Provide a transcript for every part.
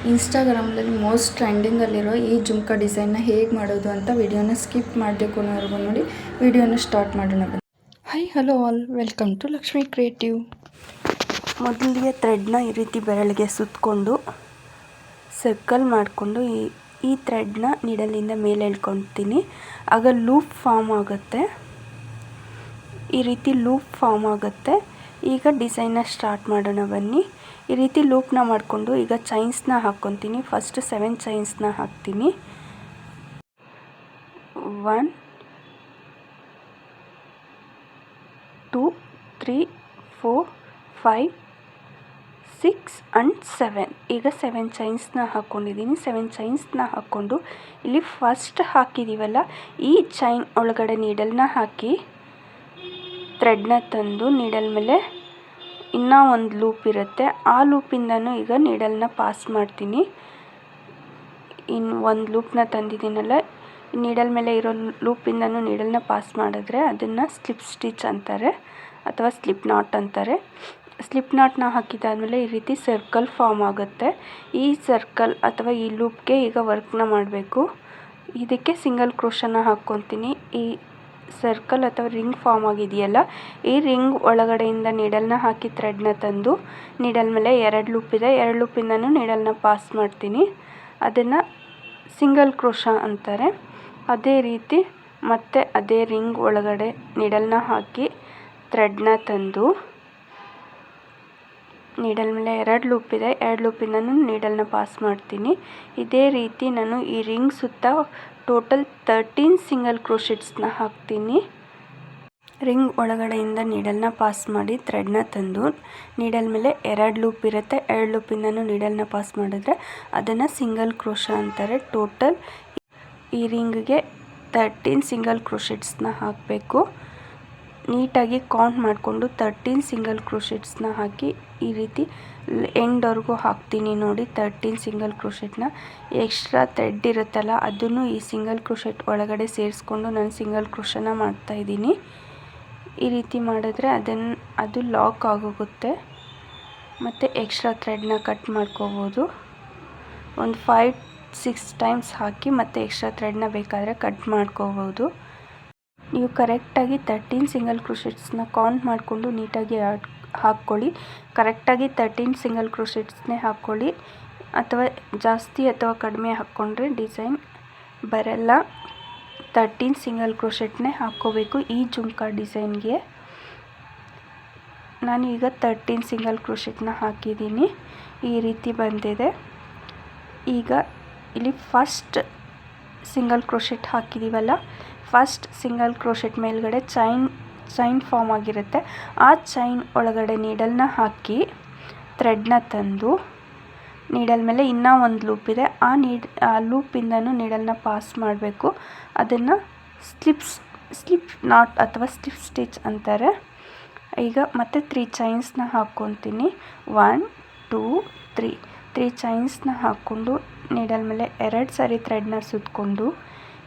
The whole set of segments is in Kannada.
ಇನ್ಸ್ಟಾಗ್ರಾಮಲ್ಲಿ ಮೋಸ್ಟ್ ಟ್ರೆಂಡಿಂಗಲ್ಲಿರೋ ಈ ಜುಮ್ಕಾ ಡಿಸೈನ್ನ ಹೇಗೆ ಮಾಡೋದು ಅಂತ ವಿಡಿಯೋನ ಸ್ಕಿಪ್ ಮಾಡದೆ ಕೊನೆವರೆಗೂ ನೋಡಿ. ವಿಡಿಯೋನ ಸ್ಟಾರ್ಟ್ ಮಾಡೋಣ. Hi hello all, welcome to Lakshmi Creative. ಮೊದಲಿಗೆ ಥ್ರೆಡ್ನ ಈ ರೀತಿ ಬೆರಳಿಗೆ ಸುತ್ತಕೊಂಡು ಸರ್ಕಲ್ ಮಾಡಿಕೊಂಡು ಈ ಥ್ರೆಡ್ನ ನೀಡಲಿಂದ ಮೇಲೆ ಎಳ್ಕೊತೀನಿ. ಆಗ ಲೂಪ್ ಫಾರ್ಮ್ ಆಗುತ್ತೆ. ಈ ರೀತಿ ಲೂಪ್ ಫಾರ್ಮ್ ಆಗುತ್ತೆ. ಈಗ ಡಿಸೈನ್ನ ಸ್ಟಾರ್ಟ್ ಮಾಡೋಣ ಬನ್ನಿ. ಈ ರೀತಿ ಲೂಪ್ನ ಮಾಡಿಕೊಂಡು ಈಗ ಚೈನ್ಸ್ನ ಹಾಕ್ಕೊತೀನಿ. ಫಸ್ಟ್ 7 ಚೈನ್ಸ್ನ ಹಾಕ್ತೀನಿ. 1 2 3 4 5 6 and 7. ಈಗ 7 ಚೈನ್ಸ್ನ ಹಾಕ್ಕೊಂಡಿದ್ದೀನಿ. 7 ಚೈನ್ಸ್ನ ಹಾಕ್ಕೊಂಡು ಇಲ್ಲಿ ಫಸ್ಟ್ ಹಾಕಿದ್ದೀವಲ್ಲ, ಈ ಚೈನ್ ಒಳಗಡೆ ನೀಡಲ್ನ ಹಾಕಿ ಥ್ರೆಡ್ನ ತಂದು ನೀಡಲ್ ಮೇಲೆ ಇನ್ನೂ ಒಂದು ಲೂಪ್ ಇರುತ್ತೆ, ಆ ಲೂಪಿಂದನೂ ಈಗ ನೀಡಲ್ನ ಪಾಸ್ ಮಾಡ್ತೀನಿ. ಇನ್ನು ಒಂದು ಲೂಪ್ನ ತಂದಿದ್ದೀನಲ್ಲ, ನೀಡಲ್ ಮೇಲೆ ಇರೋ ಲೂಪಿಂದನೂ ನೀಡಲ್ನ ಪಾಸ್ ಮಾಡಿದ್ರೆ ಅದನ್ನು ಸ್ಲಿಪ್ ಸ್ಟಿಚ್ ಅಂತಾರೆ ಅಥವಾ ಸ್ಲಿಪ್ ನಾಟ್ ಅಂತಾರೆ. ಸ್ಲಿಪ್ ನಾಟ್ನ ಹಾಕಿದಾದ್ಮೇಲೆ ಈ ರೀತಿ ಸರ್ಕಲ್ ಫಾರ್ಮ್ ಆಗುತ್ತೆ. ಈ ಸರ್ಕಲ್ ಅಥವಾ ಈ ಲೂಪ್ಗೆ ಈಗ ವರ್ಕ್ನ ಮಾಡಬೇಕು. ಇದಕ್ಕೆ ಸಿಂಗಲ್ ಕ್ರೋಶನ ಹಾಕ್ಕೊತೀನಿ. ಈ ಸರ್ಕಲ್ ಅಥವಾ ರಿಂಗ್ ಫಾರ್ಮ್ ಆಗಿದೆಯಲ್ಲ, ಈ ರಿಂಗ್ ಒಳಗಡೆಯಿಂದ ನೀಡಲ್ನ ಹಾಕಿ ಥ್ರೆಡ್ನ ತಂದು ನೀಡಲ್ ಮೇಲೆ 2 ಲೂಪ್ ಇದೆ, 2 ಲೂಪಿಂದನೂ ನೀಡಲ್ನ ಪಾಸ್ ಮಾಡ್ತೀನಿ. ಅದನ್ನು ಸಿಂಗಲ್ ಕ್ರೋಶ ಅಂತಾರೆ. ಅದೇ ರೀತಿ ಮತ್ತೆ ಅದೇ ರಿಂಗ್ ಒಳಗಡೆ ನೀಡಲ್ನ ಹಾಕಿ ಥ್ರೆಡ್ನ ತಂದು ನೀಡಲ್ ಮೇಲೆ 2 ಲೂಪ್ ಇದೆ, 2 ಲೂಪಿಂದನೂ ನೀಡಲ್ನ ಪಾಸ್ ಮಾಡ್ತೀನಿ. ಇದೇ ರೀತಿ ನಾನು ಈ ರಿಂಗ್ ಸುತ್ತ ಟೋಟಲ್ 13 ಸಿಂಗಲ್ ಕ್ರೋಶೆಟ್ಸ್ನ ಹಾಕ್ತೀನಿ. ರಿಂಗ್ ಒಳಗಡೆಯಿಂದ ನೀಡಲ್ನ ಪಾಸ್ ಮಾಡಿ ಥ್ರೆಡ್ನ ತಂದು ನೀಡಲ್ ಮೇಲೆ 2 ಲೂಪ್ ಇರುತ್ತೆ, 2 ಲೂಪಿಂದನೂ ನೀಡಲ್ನ ಪಾಸ್ ಮಾಡಿದ್ರೆ ಅದನ್ನು ಸಿಂಗಲ್ ಕ್ರೋಶ ಅಂತಾರೆ. ಟೋಟಲ್ ಈ ರಿಂಗ್ಗೆ 13 ಸಿಂಗಲ್ ಕ್ರೋಶೆಟ್ಸ್ನ ಹಾಕಬೇಕು. ನೀಟಾಗಿ ಕೌಂಟ್ ಮಾಡಿಕೊಂಡು 13 ಸಿಂಗಲ್ ಕ್ರೋಶೆಟ್ಸ್ನ ಹಾಕಿ ಈ ರೀತಿ ಎಂಡ್ವರೆಗೂ ಹಾಕ್ತೀನಿ. ನೋಡಿ, 13 ಸಿಂಗಲ್ ಕ್ರೋಶೆಟ್ನ ಎಕ್ಸ್ಟ್ರಾ ಥ್ರೆಡ್ ಇರುತ್ತಲ್ಲ ಅದನ್ನು ಈ ಸಿಂಗಲ್ ಕ್ರೋಶೆಟ್ ಒಳಗಡೆ ಸೇರಿಸ್ಕೊಂಡು ನಾನು ಸಿಂಗಲ್ ಕ್ರೋಶನ ಮಾಡ್ತಾಯಿದ್ದೀನಿ. ಈ ರೀತಿ ಮಾಡಿದ್ರೆ ಅದು ಲಾಕ್ ಆಗೋಗುತ್ತೆ. ಮತ್ತು ಎಕ್ಸ್ಟ್ರಾ ಥ್ರೆಡ್ನ ಕಟ್ ಮಾಡ್ಕೋಬೋದು. ಒಂದು 5-6 ಟೈಮ್ಸ್ ಹಾಕಿ ಮತ್ತು ಎಕ್ಸ್ಟ್ರಾ ಥ್ರೆಡ್ನ ಬೇಕಾದರೆ ಕಟ್ ಮಾಡ್ಕೋಬೋದು. ನೀವು ಕರೆಕ್ಟಾಗಿ 13 ಸಿಂಗಲ್ ಕ್ರೋಶೆಟ್ಸ್ನ ಕೌಂಟ್ ಮಾಡಿಕೊಂಡು ನೀಟಾಗಿ ಹಾಕ್ಕೊಳ್ಳಿ. ಕರೆಕ್ಟಾಗಿ 13 ಸಿಂಗಲ್ ಕ್ರೋಶೆಟ್ಸ್ನೇ ಹಾಕ್ಕೊಳ್ಳಿ. ಅಥವಾ ಜಾಸ್ತಿ ಅಥವಾ ಕಡಿಮೆ ಹಾಕ್ಕೊಂಡ್ರೆ ಡಿಸೈನ್ ಬರಲ್ಲ. 13 ಸಿಂಗಲ್ ಕ್ರೋಶೆಟ್ನೇ ಹಾಕ್ಕೋಬೇಕು ಈ ಜುಮ್ಕಾ ಡಿಸೈನ್ಗೆ. ನಾನು ಈಗ 13 ಸಿಂಗಲ್ ಕ್ರೋಶೆಟ್ನ ಹಾಕಿದ್ದೀನಿ. ಈ ರೀತಿ ಬಂದಿದೆ. ಈಗ ಇಲ್ಲಿ ಫಸ್ಟ್ ಸಿಂಗಲ್ ಕ್ರೋಶೆಟ್ ಹಾಕಿದ್ದೀವಲ್ಲ, ಫಸ್ಟ್ ಸಿಂಗಲ್ ಕ್ರೋಶೆಟ್ ಮೇಲ್ಗಡೆ ಚೈನ್ ಫಾರ್ಮ್ ಆಗಿರುತ್ತೆ. ಆ ಚೈನ್ ಒಳಗಡೆ ನೀಡಲ್ನ ಹಾಕಿ ಥ್ರೆಡ್ನ ತಂದು ನೀಡಲ್ ಮೇಲೆ ಇನ್ನೂ ಒಂದು ಲೂಪ್ ಇದೆ, ಆ ಲೂಪಿಂದನೂ ನೀಡಲ್ನ ಪಾಸ್ ಮಾಡಬೇಕು. ಅದನ್ನು ಸ್ಲಿಪ್ ನಾಟ್ ಅಥವಾ ಸ್ಲಿಪ್ ಸ್ಟಿಚ್ ಅಂತಾರೆ. ಈಗ ಮತ್ತೆ 3 ಚೈನ್ಸ್ನ ಹಾಕ್ಕೊತೀನಿ. 1 2 3 ಚೈನ್ಸ್ನ ಹಾಕ್ಕೊಂಡು ನೀಡಲ್ ಮೇಲೆ 2 ಸಾರಿ ಥ್ರೆಡ್ನ ಸುತ್ತಕೊಂಡು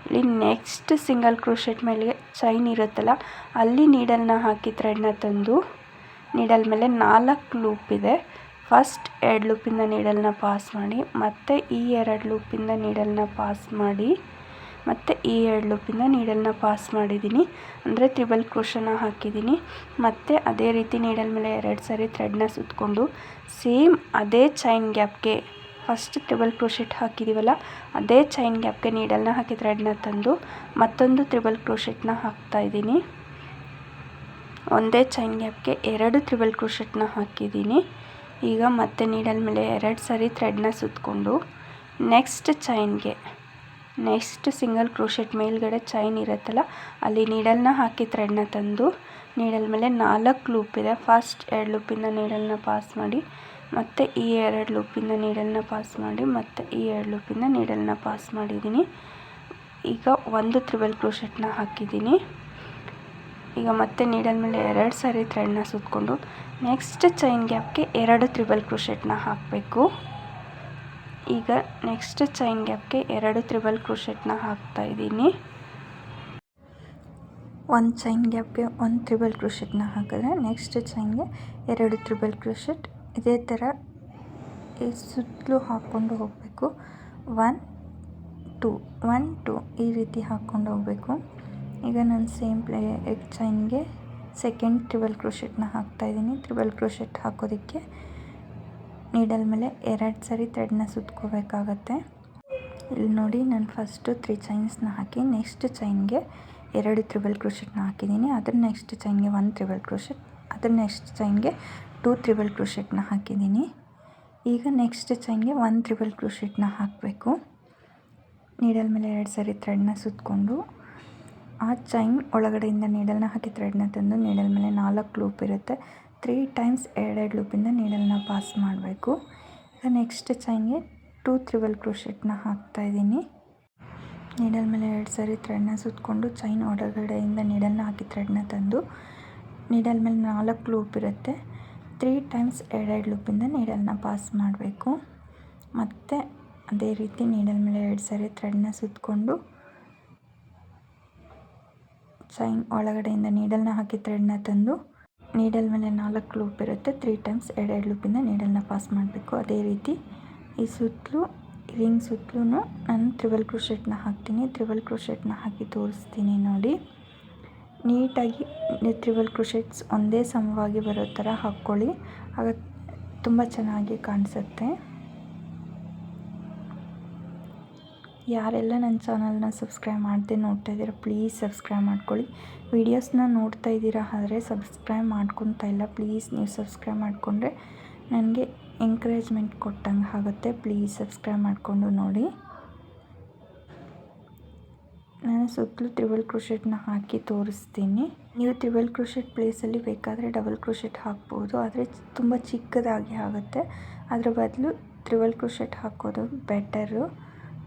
ಇಲ್ಲಿ ನೆಕ್ಸ್ಟ್ ಸಿಂಗಲ್ ಕ್ರೋಶೆಟ್ ಮೇಲೆ ಚೈನ್ ಇರುತ್ತಲ್ಲ ಅಲ್ಲಿ ನೀಡಲ್ನ ಹಾಕಿ ಥ್ರೆಡ್ನ ತಂದು ನೀಡಲ್ ಮೇಲೆ 4 ಲೂಪ್ ಇದೆ. ಫಸ್ಟ್ 2 ಲೂಪಿಂದ ನೀಡಲ್ನ ಪಾಸ್ ಮಾಡಿ, ಮತ್ತು ಈ 2 ಲೂಪಿಂದ ನೀಡಲ್ನ ಪಾಸ್ ಮಾಡಿ, ಮತ್ತು ಈ 2 ಲೂಪಿಂದ ನೀಡಲ್ನ ಪಾಸ್ ಮಾಡಿದ್ದೀನಿ. ಅಂದರೆ ತ್ರಿಬಲ್ ಕ್ರೋಶನ ಹಾಕಿದ್ದೀನಿ. ಮತ್ತು ಅದೇ ರೀತಿ ನೀಡಲ್ ಮೇಲೆ 2 ಸಾರಿ ಥ್ರೆಡ್ನ ಸುತ್ತಕೊಂಡು ಸೇಮ್ ಅದೇ ಚೈನ್ ಗ್ಯಾಪ್ಗೆ ಫಸ್ಟ್ ತ್ರಿಬಲ್ ಕ್ರೋಶೆಟ್ ಹಾಕಿದ್ದೀವಲ್ಲ ಅದೇ ಚೈನ್ ಗ್ಯಾಪ್ಗೆ ನೀಡಲ್ನ ಹಾಕಿ ಥ್ರೆಡ್ನ ತಂದು ಮತ್ತೊಂದು ತ್ರಿಬಲ್ ಕ್ರೋಶೆಟ್ನ ಹಾಕ್ತಾಯಿದ್ದೀನಿ. ಒಂದೇ ಚೈನ್ ಗ್ಯಾಪ್ಗೆ 2 ತ್ರಿಬಲ್ ಕ್ರೋಶೆಟ್ನ ಹಾಕಿದ್ದೀನಿ. ಈಗ ಮತ್ತೆ ನೀಡಲ್ ಮೇಲೆ 2 ಸಾರಿ ಥ್ರೆಡ್ನ ಸುತ್ತಕೊಂಡು ನೆಕ್ಸ್ಟ್ ಸಿಂಗಲ್ ಕ್ರೋಶೆಟ್ ಮೇಲ್ಗಡೆ ಚೈನ್ ಇರುತ್ತಲ್ಲ ಅಲ್ಲಿ ನೀಡಲ್ನ ಹಾಕಿ ಥ್ರೆಡ್ನ ತಂದು ನೀಡಲ್ ಮೇಲೆ 4 ಲೂಪ್ ಇದೆ. ಫಸ್ಟ್ 2 ಲೂಪಿಂದ ನೀಡಲ್ನ ಪಾಸ್ ಮಾಡಿ, ಮತ್ತು ಈ 2 ಲೂಪಿಂದ ನೀಡಲ್ನ ಪಾಸ್ ಮಾಡಿ, ಮತ್ತು ಈ 2 ಲೂಪಿಂದ ನೀಡಲ್ನ ಪಾಸ್ ಮಾಡಿದ್ದೀನಿ. ಈಗ ಒಂದು ತ್ರಿಬಲ್ ಕ್ರೋಶೆಟ್ನ ಹಾಕಿದ್ದೀನಿ. ಈಗ ಮತ್ತೆ ನೀಡಲ್ ಮೇಲೆ 2 ಸಾರಿ ಥ್ರೆಡ್ನ ಸುತ್ತಕೊಂಡು ನೆಕ್ಸ್ಟ್ ಚೈನ್ ಗ್ಯಾಪ್ಗೆ 2 ತ್ರಿಬಲ್ ಕ್ರೋಶೆಟ್ನ ಹಾಕಬೇಕು. ಈಗ ನೆಕ್ಸ್ಟ್ ಚೈನ್ ಗ್ಯಾಪ್ಗೆ 2 ತ್ರಿಬಲ್ ಕ್ರೋಶೆಟ್ನ ಹಾಕ್ತಾಯಿದ್ದೀನಿ. ಒಂದು ಚೈನ್ ಗ್ಯಾಪ್ಗೆ 1 ತ್ರಿಬಲ್ ಕ್ರೋಶೆಟ್ನ ಹಾಕಿದ್ರೆ ನೆಕ್ಸ್ಟ್ ಚೈನ್ಗೆ 2 ತ್ರಿಬಲ್ ಕ್ರೋಶೆಟ್. ಇದೇ ಥರ ಸುತ್ತಲೂ ಹಾಕ್ಕೊಂಡು ಹೋಗಬೇಕು. 1 2 1 2 ಈ ರೀತಿ ಹಾಕ್ಕೊಂಡು ಹೋಗಬೇಕು. ಈಗ ನಾನು ಸೇಮ್ ಎಗ್ ಚೈನ್ಗೆ ಸೆಕೆಂಡ್ ಟ್ರಿಬಲ್ ಕ್ರೋಶೆಟ್ನ ಹಾಕ್ತಾಯಿದ್ದೀನಿ. ಟ್ರಿಬಲ್ ಕ್ರೋಶೆಟ್ ಹಾಕೋದಕ್ಕೆ ನೀಡಲ್ ಮೇಲೆ 2 ಸರಿ ಥ್ರೆಡ್ನ ಸುತ್ಕೋಬೇಕಾಗತ್ತೆ. ಇಲ್ಲಿ ನೋಡಿ, ನಾನು ಫಸ್ಟು 3 ಚೈನ್ಸ್ನ ಹಾಕಿ ನೆಕ್ಸ್ಟ್ ಚೈನ್ಗೆ 2 ಟ್ರಿಬಲ್ ಕ್ರೋಶೆಟ್ನ ಹಾಕಿದ್ದೀನಿ. ಅದ್ರ ನೆಕ್ಸ್ಟ್ ಚೈನ್ಗೆ 1 ಟ್ರಿಬಲ್ ಕ್ರೋಶೆಟ್, ಅದ್ರ ನೆಕ್ಸ್ಟ್ ಚೈನ್ಗೆ 2 ಟ್ರಿಬಲ್ ಕ್ರೋಶೆಟ್ನ ಹಾಕಿದ್ದೀನಿ. ಈಗ ನೆಕ್ಸ್ಟ್ ಚೈನ್ಗೆ 1 ಟ್ರಿಬಲ್ ಕ್ರೋಶೆಟ್ನ ಹಾಕಬೇಕು. ನೀಡಲ್ ಮೇಲೆ 2 ಸರಿ ಥ್ರೆಡ್ನ ಸುತ್ತಕೊಂಡು ಆ ಚೈನ್ ಒಳಗಡೆಯಿಂದ ನೀಡಲ್ನ ಹಾಕಿ ಥ್ರೆಡ್ನ ತಂದು ನೀಡಲ್ ಮೇಲೆ 4 ಲೂಪ್ ಇರುತ್ತೆ. 3 ಟೈಮ್ಸ್ 2 ಲೂಪಿಂದ ನೀಡಲ್ನ ಪಾಸ್ ಮಾಡಬೇಕು. ಈಗ ನೆಕ್ಸ್ಟ್ ಚೈನ್ಗೆ 2 ಟ್ರಿಬಲ್ ಕ್ರೋಶೆಟ್ನ ಹಾಕ್ತಾಯಿದ್ದೀನಿ. ನೀಡಲ್ ಮೇಲೆ 2 ಸರಿ ಥ್ರೆಡ್ನ ಸುತ್ತಕೊಂಡು ಚೈನ್ ಒಳಗಡೆಯಿಂದ ನೀಡಲ್ನ ಹಾಕಿ ಥ್ರೆಡ್ನ ತಂದು ನೀಡಲ್ ಮೇಲೆ 4 ಲೂಪ್ ಇರುತ್ತೆ. 3 ಟೈಮ್ಸ್ 2 ಲೂಪಿಂದ ನೀಡಲ್ನ ಪಾಸ್ ಮಾಡಬೇಕು. ಮತ್ತು ಅದೇ ರೀತಿ ನೀಡಲ್ ಮೇಲೆ 2 ಸರಿ ಥ್ರೆಡ್ನ ಸುತ್ತಕೊಂಡು ಚೈನ್ ಒಳಗಡೆಯಿಂದ ನೀಡಲ್ನ ಹಾಕಿ ಥ್ರೆಡ್ನ ತಂದು ನೀಡಲ್ ಮೇಲೆ 4 ಲೂಪ್ ಇರುತ್ತೆ. 3 ಟೈಮ್ಸ್ 2 ಲೂಪಿಂದ ನೀಡಲ್ನ ಪಾಸ್ ಮಾಡಬೇಕು. ಅದೇ ರೀತಿ ಈ ಸುತ್ತಲೂ ರಿಂಗ್ ಸುತ್ತಲೂ ನಾನು ಟ್ರಿಬಲ್ ಕ್ರೋಶೆಟ್ನ ಹಾಕ್ತೀನಿ. ಟ್ರಿಬಲ್ ಕ್ರೋಶೆಟ್ನ ಹಾಕಿ ತೋರಿಸ್ತೀನಿ ನೋಡಿ. ನೀಟಾಗಿ ಟ್ರಿಬಲ್ ಕ್ರೋಶೆಟ್ಸ್ ಒಂದೇ ಸಮವಾಗಿ ಬರೋ ಥರ ಹಾಕ್ಕೊಳ್ಳಿ, ಆಗ ತುಂಬ ಚೆನ್ನಾಗಿ ಕಾಣಿಸುತ್ತೆ. ಯಾರೆಲ್ಲ ನನ್ನ ಚಾನಲ್ನ ಸಬ್ಸ್ಕ್ರೈಬ್ ಮಾಡದೆ ನೋಡ್ತಾ ಇದ್ದೀರಾ, ಪ್ಲೀಸ್ ಸಬ್ಸ್ಕ್ರೈಬ್ ಮಾಡ್ಕೊಳ್ಳಿ. ವೀಡಿಯೋಸ್ನ ನೋಡ್ತಾ ಇದ್ದೀರಾ ಆದರೆ ಸಬ್ಸ್ಕ್ರೈಬ್ ಮಾಡ್ಕೊತಾ ಇಲ್ಲ, ಪ್ಲೀಸ್ ನೀವು ಸಬ್ಸ್ಕ್ರೈಬ್ ಮಾಡಿಕೊಂಡ್ರೆ ನನಗೆ ಎಂಕರೇಜ್ಮೆಂಟ್ ಕೊಟ್ಟಂಗೆ ಆಗುತ್ತೆ. ಪ್ಲೀಸ್ ಸಬ್ಸ್ಕ್ರೈಬ್ ಮಾಡಿಕೊಂಡು ನೋಡಿ. ನಾನು ಸುತ್ತಲೂ ಟ್ರಿಬಲ್ ಕ್ರೋಶೆಟ್ನ ಹಾಕಿ ತೋರಿಸ್ತೀನಿ. ನೀವು ಟ್ರಿಬಲ್ ಕ್ರೋಶೆಟ್ ಪ್ಲೇಸಲ್ಲಿ ಬೇಕಾದರೆ ಡಬಲ್ ಕ್ರೋಶೆಟ್ ಹಾಕ್ಬೋದು, ಆದರೆ ತುಂಬ ಚಿಕ್ಕದಾಗಿ ಆಗುತ್ತೆ. ಅದರ ಬದಲು ಟ್ರಿಬಲ್ ಕ್ರೋಶೆಟ್ ಹಾಕೋದು ಬೆಟರು.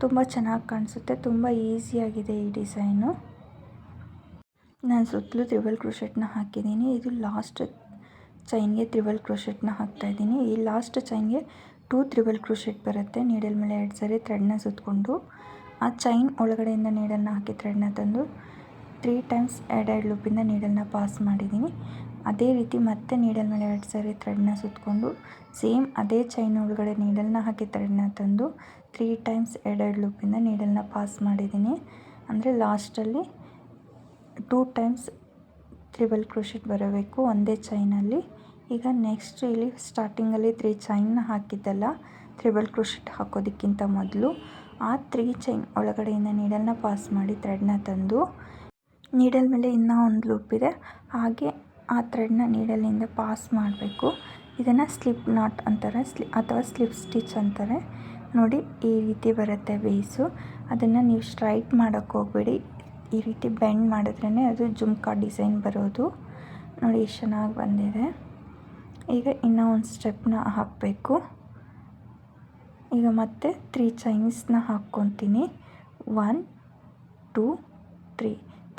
ತುಂಬ ಚೆನ್ನಾಗಿ ಕಾಣಿಸುತ್ತೆ, ತುಂಬ ಈಸಿಯಾಗಿದೆ ಈ ಡಿಸೈನು. ನಾನು ಸುತ್ತಲೂ ಟ್ರಿಬಲ್ ಕ್ರೋಶೆಟ್ನ ಹಾಕಿದ್ದೀನಿ. ಇದು ಲಾಸ್ಟ್ ಚೈನ್ಗೆ ಟ್ರಿಬಲ್ ಕ್ರೋಶೆಟ್ನ ಹಾಕ್ತಾಯಿದ್ದೀನಿ. ಈ ಲಾಸ್ಟ್ ಚೈನ್ಗೆ 2 ಟ್ರಿಬಲ್ ಕ್ರೋಶೆಟ್ ಬರುತ್ತೆ. ನೀಡಲ್ ಮೇಲೆ 2 ಸರಿ ಥ್ರೆಡ್ನ ಸುತ್ತಕೊಂಡು ಆ ಚೈನ್ ಒಳಗಡೆಯಿಂದ ನೀಡಲ್ನ ಹಾಕಿ ಥ್ರೆಡ್ನ ತಂದು 3 ಟೈಮ್ಸ್ 2 ಲೂಪಿಂದ ನೀಡಲ್ನ ಪಾಸ್ ಮಾಡಿದ್ದೀನಿ. ಅದೇ ರೀತಿ ಮತ್ತೆ ನೀಡಲ್ ಮೇಲೆ 2 ಸರಿ ಥ್ರೆಡ್ನ ಸುತ್ತಕೊಂಡು ಸೇಮ್ ಅದೇ ಚೈನ್ ಒಳಗಡೆ ನೀಡಲ್ನ ಹಾಕಿ ಥ್ರೆಡ್ನ ತಂದು 3 ಟೈಮ್ಸ್ 2 ಲೂಪಿಂದ ನೀಡಲ್ನ ಪಾಸ್ ಮಾಡಿದ್ದೀನಿ. ಅಂದರೆ ಲಾಸ್ಟಲ್ಲಿ 2 ಟೈಮ್ಸ್ ಟ್ರಿಬಲ್ ಕ್ರೋಶೆಟ್ ಬರಬೇಕು ಒಂದೇ ಚೈನಲ್ಲಿ. ಈಗ ನೆಕ್ಸ್ಟ್ ಇಲ್ಲಿ ಸ್ಟಾರ್ಟಿಂಗಲ್ಲಿ 3 ಚೈನ್ನ ಹಾಕಿದ್ದಲ್ಲ ಟ್ರಿಬಲ್ ಕ್ರೋಶೆಟ್ ಹಾಕೋದಕ್ಕಿಂತ ಮೊದಲು, ಆ 3 ಚೈನ್ ಒಳಗಡೆಯಿಂದ ನೀಡಲ್ನ ಪಾಸ್ ಮಾಡಿ ಥ್ರೆಡ್ನ ತಂದು ನೀಡಲ್ ಮೇಲೆ ಇನ್ನೂ ಒಂದು ಲೂಪ್ ಇದೆ, ಹಾಗೆ ಆ ಥ್ರೆಡ್ನ ನೀಡಲಿಂದ ಪಾಸ್ ಮಾಡಬೇಕು. ಇದನ್ನು ಸ್ಲಿಪ್ ನಾಟ್ ಅಂತಾರೆ, ಅಥವಾ ಸ್ಲಿಪ್ ಸ್ಟಿಚ್ ಅಂತಾರೆ ನೋಡಿ. ಈ ರೀತಿ ಬರುತ್ತೆ ಬೇಸು. ಅದನ್ನು ನೀವು ಸ್ಟ್ರೈಟ್ ಮಾಡೋಕ್ಕೆ ಹೋಗಬೇಡಿ, ಈ ರೀತಿ ಬೆಂಡ್ ಮಾಡಿದ್ರೇ ಅದು ಜುಮ್ಕಾ ಡಿಸೈನ್ ಬರೋದು ನೋಡಿ. ಎಷ್ಟು ಚೆನ್ನಾಗಿ ಬಂದಿದೆ. ಈಗ ಇನ್ನೂ ಒಂದು ಸ್ಟೆಪ್ನ ಹಾಕಬೇಕು. ಈಗ ಮತ್ತೆ 3 ಚೈನ್ಸ್ನ ಹಾಕ್ಕೊತೀನಿ. 1 2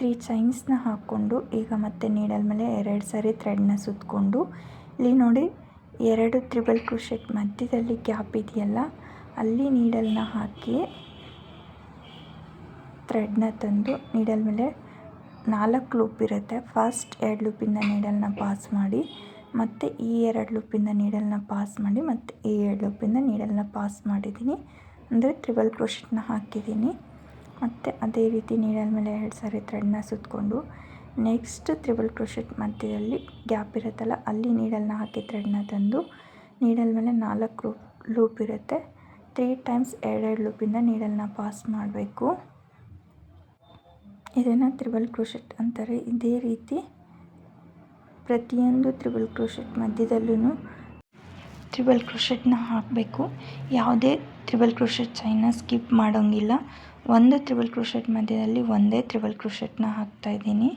3 ಚೈನ್ಸ್ನ ಹಾಕ್ಕೊಂಡು ಈಗ ಮತ್ತೆ ನೀಡಲ್ ಮೇಲೆ 2 ಸರಿ ಥ್ರೆಡ್ನ ಸುತ್ತಕೊಂಡು ಇಲ್ಲಿ ನೋಡಿ 2 ಟ್ರಿಬಲ್ ಕ್ರೋಶೆಟ್ ಮಧ್ಯದಲ್ಲಿ ಗ್ಯಾಪ್ ಇದೆಯಲ್ಲ, ಅಲ್ಲಿ ನೀಡಲ್ನ ಹಾಕಿ ಥ್ರೆಡ್ನ ತಂದು ನೀಡಲ್ ಮೇಲೆ 4 ಲೂಪ್ ಇರುತ್ತೆ. ಫಸ್ಟ್ 2 ಲೂಪಿಂದ ನೀಡಲ್ನ ಪಾಸ್ ಮಾಡಿ, ಮತ್ತು ಈ 2 ಲೂಪಿಂದ ನೀಡಲ್ನ ಪಾಸ್ ಮಾಡಿ, ಮತ್ತು ಈ 2 ಲೂಪಿಂದ ನೀಡಲ್ನ ಪಾಸ್ ಮಾಡಿದ್ದೀನಿ. ಅಂದರೆ ಟ್ರಿಬಲ್ ಕ್ರೋಶೆಟ್ನ ಹಾಕಿದ್ದೀನಿ. ಮತ್ತು ಅದೇ ರೀತಿ ನೀಡಲ್ ಮೇಲೆ 2 ಸಾರಿ ಥ್ರೆಡ್ನ ಸುತ್ತಕೊಂಡು ನೆಕ್ಸ್ಟ್ ಟ್ರಿಬಲ್ ಕ್ರೋಶೆಟ್ ಮಧ್ಯದಲ್ಲಿ ಗ್ಯಾಪ್ ಇರುತ್ತಲ್ಲ, ಅಲ್ಲಿ ನೀಡಲ್ನ ಹಾಕಿ ಥ್ರೆಡ್ನ ತಂದು ನೀಡಲ್ ಮೇಲೆ 4 ಲೂಪ್ ಇರುತ್ತೆ. 3 ಟೈಮ್ಸ್ 2 ಲೂಪಿಂದ ನೀಡಲ್ನ ಪಾಸ್ ಮಾಡಬೇಕು. ಇದನ್ನು ಟ್ರಿಬಲ್ ಕ್ರೋಶೆಟ್ ಅಂತಾರೆ. ಇದೇ ರೀತಿ ಪ್ರತಿಯೊಂದು ಟ್ರಿಬಲ್ ಕ್ರೋಶೆಟ್ ಮಧ್ಯದಲ್ಲೂ ಟ್ರಿಬಲ್ ಕ್ರೋಶೆಟ್ನ ಹಾಕಬೇಕು. ಯಾವುದೇ ಟ್ರಿಬಲ್ ಕ್ರೋಶೆಟ್ ಚೈನ್ನ ಸ್ಕಿಪ್ ಮಾಡೋಂಗಿಲ್ಲ. ಒಂದು ಟ್ರಿಬಲ್ ಕ್ರೋಶೆಟ್ ಮಧ್ಯದಲ್ಲಿ ಒಂದೇ ಟ್ರಿಬಲ್ ಕ್ರೋಶೆಟ್ನ ಹಾಕ್ತಾಯಿದ್ದೀನಿ.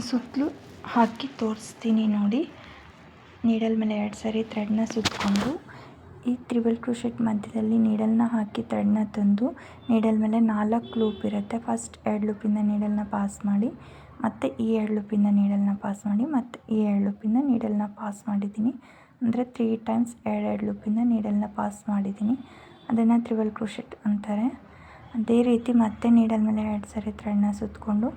ಸುತ್ತಲೂ ಹಾಕಿ ತೋರಿಸ್ತೀನಿ ನೋಡಿ. ನೀಡಲ್ ಮೇಲೆ 2 ಸಾರಿ ಥ್ರೆಡ್ನ ಸುತ್ತಕೊಂಡು ಈ ಟ್ರಿಬಲ್ ಕ್ರೋಶೆಟ್ ಮಧ್ಯದಲ್ಲಿ ನೀಡಲ್ನ ಹಾಕಿ ಥ್ರೆಡ್ನ ತಂದು ನೀಡಲ್ ಮೇಲೆ 4 ಲೂಪ್ ಇರುತ್ತೆ. ಫಸ್ಟ್ 2 ಲೂಪಿಂದ ನೀಡಲ್ನ ಪಾಸ್ ಮಾಡಿ, ಮತ್ತು ಈ 2 ಲೂಪಿಂದ ನೀಡಲ್ನ ಪಾಸ್ ಮಾಡಿ, ಮತ್ತು ಈ 2 ಲೂಪಿಂದ ನೀಡಲ್ನ ಪಾಸ್ ಮಾಡಿದ್ದೀನಿ. ಅಂದರೆ 3 ಟೈಮ್ಸ್ 2 ಲೂಪಿಂದ ನೀಡಲ್ನ ಪಾಸ್ ಮಾಡಿದ್ದೀನಿ. ಅದನ್ನು ಟ್ರಿಬಲ್ ಕ್ರೋಶೆಟ್ ಅಂತಾರೆ. ಅದೇ ರೀತಿ ಮತ್ತೆ ನೀಡಲ್ ಮೇಲೆ 2 ಸಾರಿ ಥ್ರೆಡ್ನ ಸುತ್ತಕೊಂಡು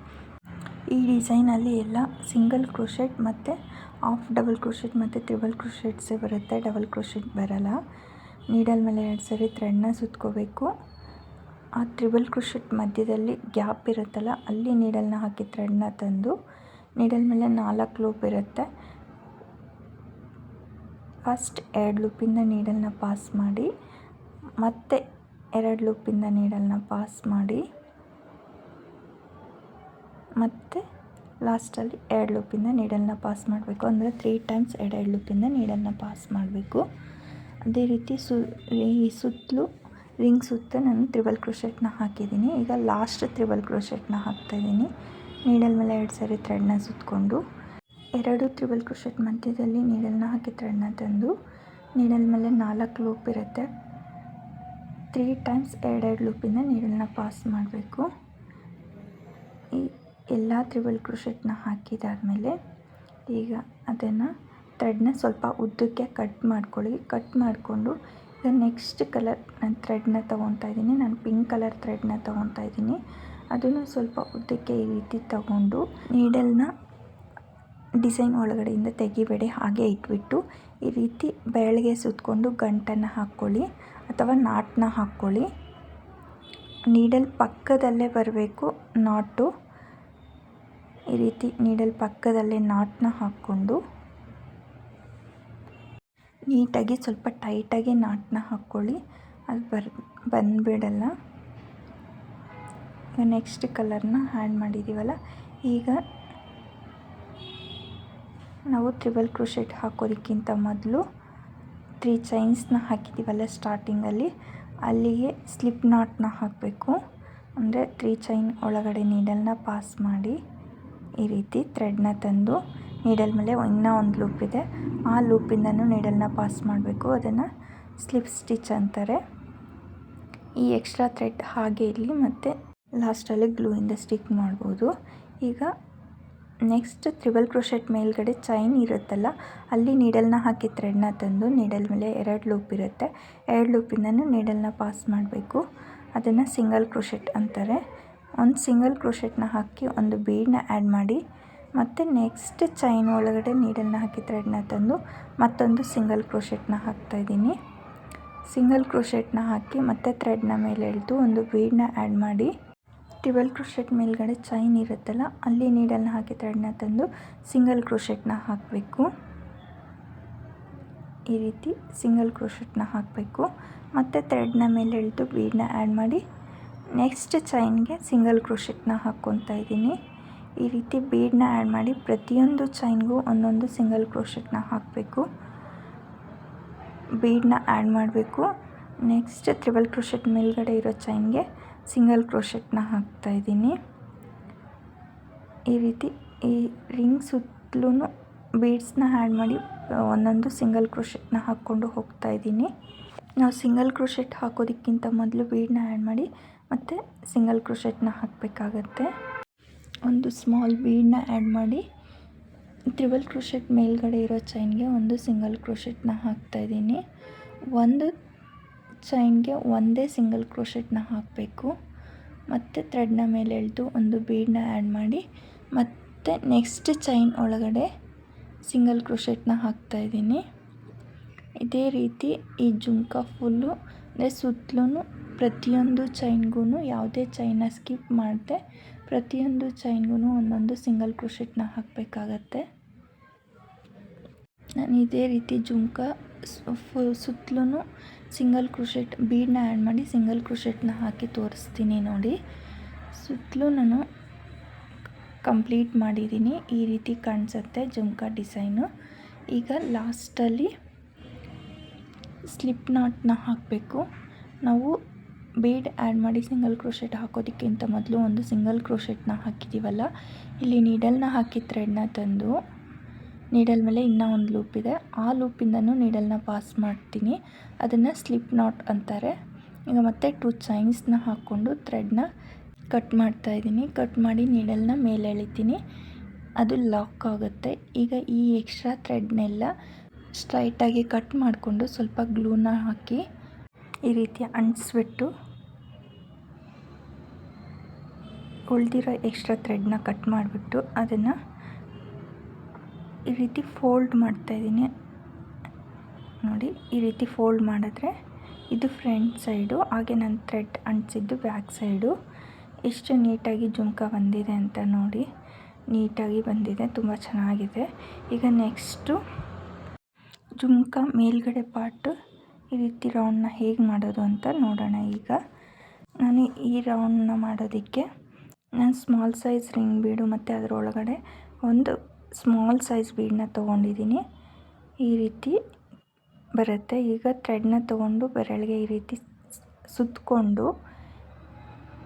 ಈ ಡಿಸೈನಲ್ಲಿ ಎಲ್ಲ ಸಿಂಗಲ್ ಕ್ರೋಶೆಟ್ ಮತ್ತು ಹಾಫ್ ಡಬಲ್ ಕ್ರೋಶೆಟ್ ಮತ್ತು ತ್ರಿಬಲ್ ಕ್ರೋಶೆಟ್ಸೇ ಬರುತ್ತೆ, ಡಬಲ್ ಕ್ರೋಶೆಟ್ ಬರಲ್ಲ. ನೀಡಲ್ ಮೇಲೆ 2 ಸರಿ ಥ್ರೆಡ್ನ ಸುತ್ಕೋಬೇಕು. ಆ ತ್ರಿಬಲ್ ಕ್ರೋಶೆಟ್ ಮಧ್ಯದಲ್ಲಿ ಗ್ಯಾಪ್ ಇರುತ್ತಲ್ಲ, ಅಲ್ಲಿ ನೀಡಲ್ನ ಹಾಕಿ ಥ್ರೆಡ್ನ ತಂದು ನೀಡಲ್ ಮೇಲೆ 4 ಲೂಪ್ ಇರುತ್ತೆ. ಫಸ್ಟ್ 2 ಲೂಪಿಂದ ನೀಡಲ್ನ ಪಾಸ್ ಮಾಡಿ, ಮತ್ತೆ 2 ಲೂಪಿಂದ ನೀಡಲ್ನ ಪಾಸ್ ಮಾಡಿ, ಮತ್ತು ಲಾಸ್ಟಲ್ಲಿ 2 ಲೂಪಿಂದ ನೀಡಲ್ನ ಪಾಸ್ ಮಾಡಬೇಕು. ಅಂದರೆ 3 ಟೈಮ್ಸ್ 2 ಲೂಪಿಂದ ನೀಡಲ್ನ ಪಾಸ್ ಮಾಡಬೇಕು. ಅದೇ ರೀತಿ ಈ ಸುತ್ತಲೂ ರಿಂಗ್ ಸುತ್ತ ನಾನು ತ್ರಿಬಲ್ ಕ್ರೋಶೆಟ್ನ ಹಾಕಿದ್ದೀನಿ. ಈಗ ಲಾಸ್ಟ್ ತ್ರಿಬಲ್ ಕ್ರೋಶೆಟ್ನ ಹಾಕ್ತಾಯಿದ್ದೀನಿ. ನೀಡಲ್ ಮೇಲೆ 2 ಸರಿ ಥ್ರೆಡ್ನ ಸುತ್ತಕೊಂಡು 2 ತ್ರಿಬಲ್ ಕ್ರೋಶೆಟ್ ಮಧ್ಯದಲ್ಲಿ ನೀಡಲ್ನ ಹಾಕಿ ಥ್ರೆಡ್ನ ತಂದು ನೀಡಲ್ ಮೇಲೆ 4 ಲೂಪ್ ಇರುತ್ತೆ. 3 ಟೈಮ್ಸ್ 2 ಲೂಪಿಂದ ನೀಡಲ್ನ ಪಾಸ್ ಮಾಡಬೇಕು. ಈ ಎಲ್ಲ ತ್ರಿಬಲ್ ಕ್ರೋಶೆಟ್ನ ಹಾಕಿದಾದಮೇಲೆ ಈಗ ಅದನ್ನು ಥ್ರೆಡ್ನ ಸ್ವಲ್ಪ ಉದ್ದಕ್ಕೆ ಕಟ್ ಮಾಡ್ಕೊಳ್ಳಿ. ಕಟ್ ಮಾಡಿಕೊಂಡು ಈಗ ನೆಕ್ಸ್ಟ್ ಕಲರ್ ನಾನು ಥ್ರೆಡ್ನ ತೊಗೊತಾ ಇದ್ದೀನಿ. ನಾನು ಪಿಂಕ್ ಕಲರ್ ಥ್ರೆಡ್ನ ತೊಗೊತಾ ಇದ್ದೀನಿ. ಅದನ್ನು ಸ್ವಲ್ಪ ಉದ್ದಕ್ಕೆ ಈ ರೀತಿ ತಗೊಂಡು ನೀಡಲ್ನ ಡಿಸೈನ್ ಒಳಗಡೆಯಿಂದ ತೆಗಿಬೇಡಿ, ಹಾಗೆ ಇಟ್ಬಿಟ್ಟು ಈ ರೀತಿ ಬೆರಳಿಗೆ ಸುತ್ತಕೊಂಡು ಗಂಟನ್ನು ಹಾಕ್ಕೊಳ್ಳಿ ಅಥವಾ ನಾಟನ್ನ ಹಾಕ್ಕೊಳ್ಳಿ. ನೀಡಲ್ ಪಕ್ಕದಲ್ಲೇ ಬರಬೇಕು ನಾಟು. ಈ ರೀತಿ ನೀಡಲ್ ಪಕ್ಕದಲ್ಲೇ ನಾಟನ್ನ ಹಾಕ್ಕೊಂಡು ನೀಟಾಗಿ ಸ್ವಲ್ಪ ಟೈಟಾಗಿ ನಾಟನ್ನ ಹಾಕ್ಕೊಳ್ಳಿ, ಅದು ಬಂದುಬಿಡಲ್ಲ. ಈಗ ನೆಕ್ಸ್ಟ್ ಕಲರ್ನ ಆ್ಯಡ್ ಮಾಡಿದ್ದೀವಲ್ಲ, ಈಗ ನಾವು ತ್ರಿಬಲ್ ಕ್ರೋಶೆಟ್ ಹಾಕೋದಕ್ಕಿಂತ ಮೊದಲು 3 ಚೈನ್ಸ್ನ ಹಾಕಿದ್ದೀವಲ್ಲ ಸ್ಟಾರ್ಟಿಂಗಲ್ಲಿ, ಅಲ್ಲಿಗೆ ಸ್ಲಿಪ್ ನಾಟ್ನ ಹಾಕಬೇಕು. ಅಂದರೆ 3 ಚೈನ್ ಒಳಗಡೆ ನೀಡಲ್ನ ಪಾಸ್ ಮಾಡಿ ಈ ರೀತಿ ಥ್ರೆಡ್ನ ತಂದು ನೀಡಲ್ ಮೇಲೆ ಇನ್ನೂ ಒಂದು ಲೂಪ್ ಇದೆ, ಆ ಲೂಪಿಂದನೂ ನೀಡಲ್ನ ಪಾಸ್ ಮಾಡಬೇಕು. ಅದನ್ನು ಸ್ಲಿಪ್ ಸ್ಟಿಚ್ ಅಂತಾರೆ. ಈ ಎಕ್ಸ್ಟ್ರಾ ಥ್ರೆಡ್ ಹಾಗೆ ಇರಲಿ, ಮತ್ತು ಲಾಸ್ಟಲ್ಲಿ ಗ್ಲೂಯಿಂದ ಸ್ಟಿಕ್ ಮಾಡ್ಬೋದು. ಈಗ ನೆಕ್ಸ್ಟ್ ತ್ರಿಬಲ್ ಕ್ರೋಶೆಟ್ ಮೇಲ್ಗಡೆ ಚೈನ್ ಇರುತ್ತಲ್ಲ, ಅಲ್ಲಿ ನೀಡಲ್ನ ಹಾಕಿ ಥ್ರೆಡ್ನ ತಂದು ನೀಡಲ್ ಮೇಲೆ 2 ಲೂಪ್ ಇರುತ್ತೆ. 2 ಲೂಪಿಂದನೂ ನೀಡಲ್ನ ಪಾಸ್ ಮಾಡಬೇಕು. ಅದನ್ನು ಸಿಂಗಲ್ ಕ್ರೋಶೆಟ್ ಅಂತಾರೆ. ಒಂದು ಸಿಂಗಲ್ ಕ್ರೋಶೆಟ್ನ ಹಾಕಿ ಒಂದು ಬೀಡನ್ನ ಆ್ಯಡ್ ಮಾಡಿ, ಮತ್ತು ನೆಕ್ಸ್ಟ್ ಚೈನ್ ಒಳಗಡೆ ನೀಡಲ್ನ ಹಾಕಿ ಥ್ರೆಡ್ನ ತಂದು ಮತ್ತೊಂದು ಸಿಂಗಲ್ ಕ್ರೋಶೆಟ್ನ ಹಾಕ್ತಾಯಿದ್ದೀನಿ. ಸಿಂಗಲ್ ಕ್ರೋಶೆಟ್ನ ಹಾಕಿ ಮತ್ತೆ ಥ್ರೆಡ್ನ ಮೇಲೆ ಎಳೆದು ಒಂದು ಬೀಡನ್ನ ಆ್ಯಡ್ ಮಾಡಿ, ತ್ರಿಬಲ್ ಕ್ರೋಶೆಟ್ ಮೇಲ್ಗಡೆ ಚೈನ್ ಇರುತ್ತಲ್ಲ, ಅಲ್ಲಿ ನೀಡಲ್ನ ಹಾಕಿ ಥ್ರೆಡ್ನ ತಂದು ಸಿಂಗಲ್ ಕ್ರೋಶೆಟ್ನ ಹಾಕಬೇಕು. ಈ ರೀತಿ ಸಿಂಗಲ್ ಕ್ರೋಶೆಟ್ನ ಹಾಕಬೇಕು. ಮತ್ತು ಥ್ರೆಡ್ನ ಮೇಲೆ ಎಳೆದು ಬೀಡನ್ನ ಆ್ಯಡ್ ಮಾಡಿ ನೆಕ್ಸ್ಟ್ ಚೈನ್ಗೆ ಸಿಂಗಲ್ ಕ್ರೋಶೆಟ್ನ ಹಾಕ್ಕೊತಾ ಇದ್ದೀನಿ. ಈ ರೀತಿ ಬೀಡನ್ನ ಆ್ಯಡ್ ಮಾಡಿ ಪ್ರತಿಯೊಂದು ಚೈನ್ಗೂ ಒಂದೊಂದು ಸಿಂಗಲ್ ಕ್ರೋಶೆಟ್ನ ಹಾಕಬೇಕು. ಬೀಡನ್ನ ಆ್ಯಡ್ ಮಾಡಬೇಕು. ನೆಕ್ಸ್ಟ್ ತ್ರಿಬಲ್ ಕ್ರೋಶೆಟ್ ಮೇಲ್ಗಡೆ ಇರೋ ಚೈನ್ಗೆ ಸಿಂಗಲ್ ಕ್ರೋಶೆಟ್ನ ಹಾಕ್ತಾಯಿದ್ದೀನಿ. ಈ ರೀತಿ ಈ ರಿಂಗ್ ಸುತ್ತಲೂ ಬೀಡ್ಸ್ನ ಆ್ಯಡ್ ಮಾಡಿ ಒಂದೊಂದು ಸಿಂಗಲ್ ಕ್ರೋಶೆಟ್ನ ಹಾಕ್ಕೊಂಡು ಹೋಗ್ತಾಯಿದ್ದೀನಿ. ನಾವು ಸಿಂಗಲ್ ಕ್ರೋಶೆಟ್ ಹಾಕೋದಕ್ಕಿಂತ ಮೊದಲು ಬೀಡನ್ನ ಆ್ಯಡ್ ಮಾಡಿ ಮತ್ತು ಸಿಂಗಲ್ ಕ್ರೋಶೆಟ್ನ ಹಾಕಬೇಕಾಗತ್ತೆ. ಒಂದು ಸ್ಮಾಲ್ ಬೀಡನ್ನ ಆ್ಯಡ್ ಮಾಡಿ ತ್ರಿಬಲ್ ಕ್ರೋಶೆಟ್ ಮೇಲ್ಗಡೆ ಇರೋ ಚೈನ್ಗೆ ಒಂದು ಸಿಂಗಲ್ ಕ್ರೋಶೆಟ್ನ ಹಾಕ್ತಾಯಿದ್ದೀನಿ. ಒಂದು ಚೈನ್ಗೆ ಒಂದೇ ಸಿಂಗಲ್ ಕ್ರೋಶೆಟ್ನ ಹಾಕಬೇಕು. ಮತ್ತು ಥ್ರೆಡ್ನ ಮೇಲೆ ಎಳೆದು ಒಂದು ಬೀಡನ್ನ ಆ್ಯಡ್ ಮಾಡಿ ಮತ್ತು ನೆಕ್ಸ್ಟ್ ಚೈನ್ ಒಳಗಡೆ ಸಿಂಗಲ್ ಕ್ರೋಶೆಟ್ನ ಹಾಕ್ತಾಯಿದ್ದೀನಿ. ಇದೇ ರೀತಿ ಈ ಜುಮ್ಕಾ ಫುಲ್ಲು ಅಂದರೆ ಸುತ್ತಲೂ ಪ್ರತಿಯೊಂದು ಚೈನ್ಗೂ ಯಾವುದೇ ಚೈನ್ನ ಸ್ಕಿಪ್ ಮಾಡದೆ ಪ್ರತಿಯೊಂದು ಚೈನ್ಗೂ ಒಂದೊಂದು ಸಿಂಗಲ್ ಕ್ರೋಶೆಟ್ನ ಹಾಕಬೇಕಾಗತ್ತೆ. ನಾನು ಇದೇ ರೀತಿ ಜುಮ್ಕಾ ಸುತ್ತಲೂ ಸಿಂಗಲ್ ಕ್ರೋಶೆಟ್ ಬೀಡನ್ನ ಆ್ಯಡ್ ಮಾಡಿ ಸಿಂಗಲ್ ಕ್ರೋಶೆಟ್ನ ಹಾಕಿ ತೋರಿಸ್ತೀನಿ ನೋಡಿ. ಸುತ್ತಲೂ ನಾನು ಕಂಪ್ಲೀಟ್ ಮಾಡಿದ್ದೀನಿ. ಈ ರೀತಿ ಕಾಣಿಸುತ್ತೆ ಜುಮ್ಕಾ ಡಿಸೈನು. ಈಗ ಲಾಸ್ಟಲ್ಲಿ ಸ್ಲಿಪ್ ನಾಟ್ನ ಹಾಕಬೇಕು. ನಾವು ಬೀಡ್ ಆ್ಯಡ್ ಮಾಡಿ ಸಿಂಗಲ್ ಕ್ರೋಶೆಟ್ ಹಾಕೋದಕ್ಕಿಂತ ಮೊದಲು ಒಂದು ಸಿಂಗಲ್ ಕ್ರೋಶೆಟ್ನ ಹಾಕಿದ್ದೀವಲ್ಲ, ಇಲ್ಲಿ ನೀಡಲ್ನ ಹಾಕಿ ಥ್ರೆಡ್ನ ತಂದು ನೀಡಲ್ ಮೇಲೆ ಇನ್ನೂ ಒಂದು ಲೂಪ್ ಇದೆ, ಆ ಲೂಪಿಂದನೂ ನೀಡಲ್ನ ಪಾಸ್ ಮಾಡ್ತೀನಿ. ಅದನ್ನು ಸ್ಲಿಪ್ ನಾಟ್ ಅಂತಾರೆ. ಈಗ ಮತ್ತೆ 2 ಚೈನ್ಸ್ನ ಹಾಕ್ಕೊಂಡು ಥ್ರೆಡ್ನ ಕಟ್ ಮಾಡ್ತಾಯಿದ್ದೀನಿ. ಕಟ್ ಮಾಡಿ ನೀಡಲ್ನ ಮೇಲೆ ಎಳಿತೀನಿ, ಅದು ಲಾಕ್ ಆಗುತ್ತೆ. ಈಗ ಈ ಎಕ್ಸ್ಟ್ರಾ ಥ್ರೆಡ್ನೆಲ್ಲ ಸ್ಟ್ರೈಟಾಗಿ ಕಟ್ ಮಾಡಿಕೊಂಡು ಸ್ವಲ್ಪ ಗ್ಲೂನ ಹಾಕಿ ಈ ರೀತಿ ಅಂಟಿಸ್ಬಿಟ್ಟು ಉಳಿದಿರೋ ಎಕ್ಸ್ಟ್ರಾ ಥ್ರೆಡ್ನ ಕಟ್ ಮಾಡಿಬಿಟ್ಟು ಅದನ್ನು ಈ ರೀತಿ ಫೋಲ್ಡ್ ಮಾಡ್ತಾಯಿದ್ದೀನಿ ನೋಡಿ. ಈ ರೀತಿ ಫೋಲ್ಡ್ ಮಾಡಿದ್ರೆ ಇದು ಫ್ರಂಟ್ ಸೈಡು, ಹಾಗೆ ನಾನು ಥ್ರೆಡ್ ಅಂಟಿಸಿದ್ದು ಬ್ಯಾಕ್ ಸೈಡು. ಎಷ್ಟು ನೀಟಾಗಿ ಜುಮ್ಕಾ ಬಂದಿದೆ ಅಂತ ನೋಡಿ. ನೀಟಾಗಿ ಬಂದಿದೆ, ತುಂಬ ಚೆನ್ನಾಗಿದೆ. ಈಗ ನೆಕ್ಸ್ಟು ಜುಮ್ಕಾ ಮೇಲ್ಗಡೆ ಪಾರ್ಟು ಈ ರೀತಿ ರೌಂಡನ್ನ ಹೇಗೆ ಮಾಡೋದು ಅಂತ ನೋಡೋಣ. ಈಗ ನಾನು ಈ ರೌಂಡನ್ನ ಮಾಡೋದಕ್ಕೆ ನಾನು ಸ್ಮಾಲ್ ಸೈಜ್ ರಿಂಗ್ ಬೀಡು ಮತ್ತು ಅದರೊಳಗಡೆ ಒಂದು ಸ್ಮಾಲ್ ಸೈಜ್ ಬೀಡನ್ನ ತೊಗೊಂಡಿದ್ದೀನಿ. ಈ ರೀತಿ ಬರುತ್ತೆ. ಈಗ ಥ್ರೆಡ್ನ ತೊಗೊಂಡು ಬೆರಳಿಗೆ ಈ ರೀತಿ ಸುತ್ತಕೊಂಡು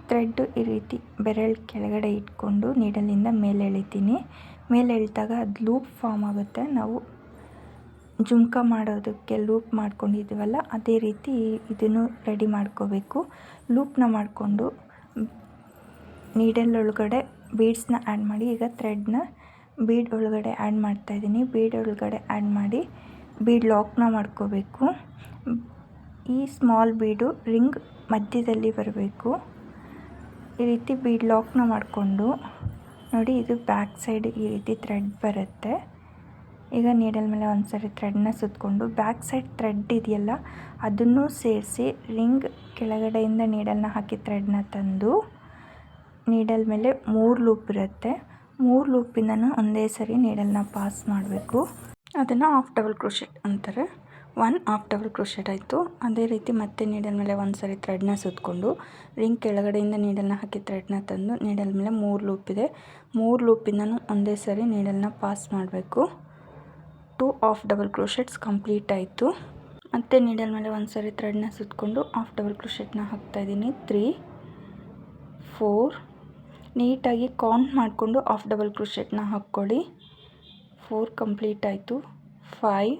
ಥ್ರೆಡ್ಡು ಈ ರೀತಿ ಬೆರಳು ಕೆಳಗಡೆ ಇಟ್ಕೊಂಡು ನೀಡಲಿಂದ ಮೇಲೆ ಎಳಿತೀನಿ. ಮೇಲೆ ಎಳೆದಾಗ ಅದು ಲೂಪ್ ಫಾರ್ಮ್ ಆಗುತ್ತೆ. ನಾವು ಜುಮ್ಕಾ ಮಾಡೋದಕ್ಕೆ ಲೂಪ್ ಮಾಡ್ಕೊಂಡಿದ್ದೀವಲ್ಲ, ಅದೇ ರೀತಿ ಇದನ್ನು ರೆಡಿ ಮಾಡ್ಕೋಬೇಕು. ಲೂಪ್ನ ಮಾಡಿಕೊಂಡು ನೀಡಲ್ ಒಳಗಡೆ ಬೀಡ್ಸ್ನ ಆ್ಯಡ್ ಮಾಡಿ, ಈಗ ಥ್ರೆಡ್ನ ಬೀಡ್ ಒಳಗಡೆ ಆ್ಯಡ್ ಮಾಡ್ತಾಯಿದ್ದೀನಿ. ಬೀಡ್ ಒಳಗಡೆ ಆ್ಯಡ್ ಮಾಡಿ ಬೀಡ್ ಲಾಕ್ನ ಮಾಡ್ಕೋಬೇಕು. ಈ ಸ್ಮಾಲ್ ಬೀಡು ರಿಂಗ್ ಮಧ್ಯದಲ್ಲಿ ಬರಬೇಕು. ಈ ರೀತಿ ಬೀಡ್ ಲಾಕ್ನ ಮಾಡಿಕೊಂಡು ನೋಡಿ, ಇದು ಬ್ಯಾಕ್ ಸೈಡ್ ಈ ರೀತಿ ಥ್ರೆಡ್ ಬರುತ್ತೆ. ಈಗ ನೀಡಲ್ ಮೇಲೆ ಒಂದು ಸರಿ ಥ್ರೆಡ್ನ ಸುತ್ತಕೊಂಡು ಬ್ಯಾಕ್ ಸೈಡ್ ಥ್ರೆಡ್ ಇದೆಯಲ್ಲ ಅದನ್ನು ಸೇರಿಸಿ ರಿಂಗ್ ಕೆಳಗಡೆಯಿಂದ ನೀಡಲ್ನ ಹಾಕಿ ಥ್ರೆಡ್ನ ತಂದು ನೀಡಲ್ ಮೇಲೆ 3 ಲೂಪ್ ಇರುತ್ತೆ. 3 ಲೂಪಿಂದನೂ ಒಂದೇ ಸರಿ ನೀಡಲ್ನ ಪಾಸ್ ಮಾಡಬೇಕು. ಅದನ್ನು ಹಾಫ್ ಡಬಲ್ ಕ್ರೋಶೆಟ್ ಅಂತಾರೆ. 1 ಹಾಫ್ ಡಬಲ್ ಕ್ರೋಶೆಟ್ ಆಯಿತು. ಅದೇ ರೀತಿ ಮತ್ತೆ ನೀಡಲ್ ಮೇಲೆ ಒಂದು ಸರಿ ಥ್ರೆಡ್ನ ಸುತ್ತಕೊಂಡು ರಿಂಗ್ ಕೆಳಗಡೆಯಿಂದ ನೀಡಲ್ನ ಹಾಕಿ ಥ್ರೆಡ್ನ ತಂದು ನೀಡಲ್ ಮೇಲೆ 3 ಲೂಪ್ ಇದೆ. 3 ಲೂಪಿಂದನೂ ಒಂದೇ ಸರಿ ನೀಡಲ್ನ ಪಾಸ್ ಮಾಡಬೇಕು. 2 ಹಾಫ್ ಡಬಲ್ ಕ್ರೋಶೆಟ್ಸ್ ಕಂಪ್ಲೀಟ್ ಆಯಿತು. ಮತ್ತೆ ನೀಡಲ್ ಮೇಲೆ ಒಂದು ಸರಿ ಥ್ರೆಡ್ನ ಸುತ್ತಕೊಂಡು ಹಾಫ್ ಡಬಲ್ ಕ್ರೋಶೆಟ್ನ ಹಾಕ್ತಾಯಿದ್ದೀನಿ. 3 4 ನೀಟಾಗಿ ಕೌಂಟ್ ಮಾಡಿಕೊಂಡು ಹಾಫ್ ಡಬಲ್ ಕ್ರೋಶೆಟ್ನ ಹಾಕ್ಕೊಳ್ಳಿ. 4 ಕಂಪ್ಲೀಟ್ ಆಯಿತು. 5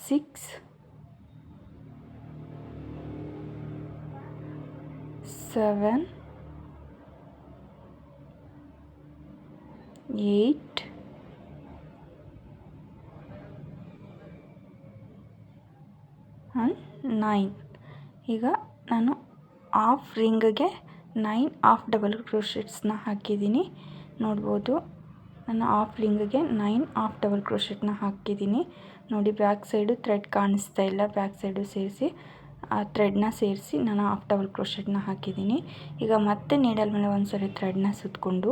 6 7 8 and 9. ಈಗ ನಾನು ಹಾಫ್ ರಿಂಗ್ಗೆ 9 ಹಾಫ್ ಡಬಲ್ ಕ್ರೋಶೆಟ್ಸ್ನ ಹಾಕಿದ್ದೀನಿ. ನೋಡ್ಬೋದು, ನಾನು ಹಾಫ್ ರಿಂಗ್ಗೆ 9 ಹಾಫ್ ಡಬಲ್ ಕ್ರೋಶೆಟ್ನ ಹಾಕಿದ್ದೀನಿ. ನೋಡಿ, ಬ್ಯಾಕ್ ಸೈಡು ಥ್ರೆಡ್ ಕಾಣಿಸ್ತಾ ಇಲ್ಲ. ಬ್ಯಾಕ್ ಸೈಡು ಸೇರಿಸಿ ಆ ಥ್ರೆಡ್ನ ಸೇರಿಸಿ ನಾನು ಹಾಫ್ ಡಬಲ್ ಕ್ರೋಶೆಟ್ನ ಹಾಕಿದ್ದೀನಿ. ಈಗ ಮತ್ತೆ ನೀಡಲ್ ಮೇಲೆ ಒಂದು ಸರಿ ಥ್ರೆಡ್ನ ಸುತ್ತಕೊಂಡು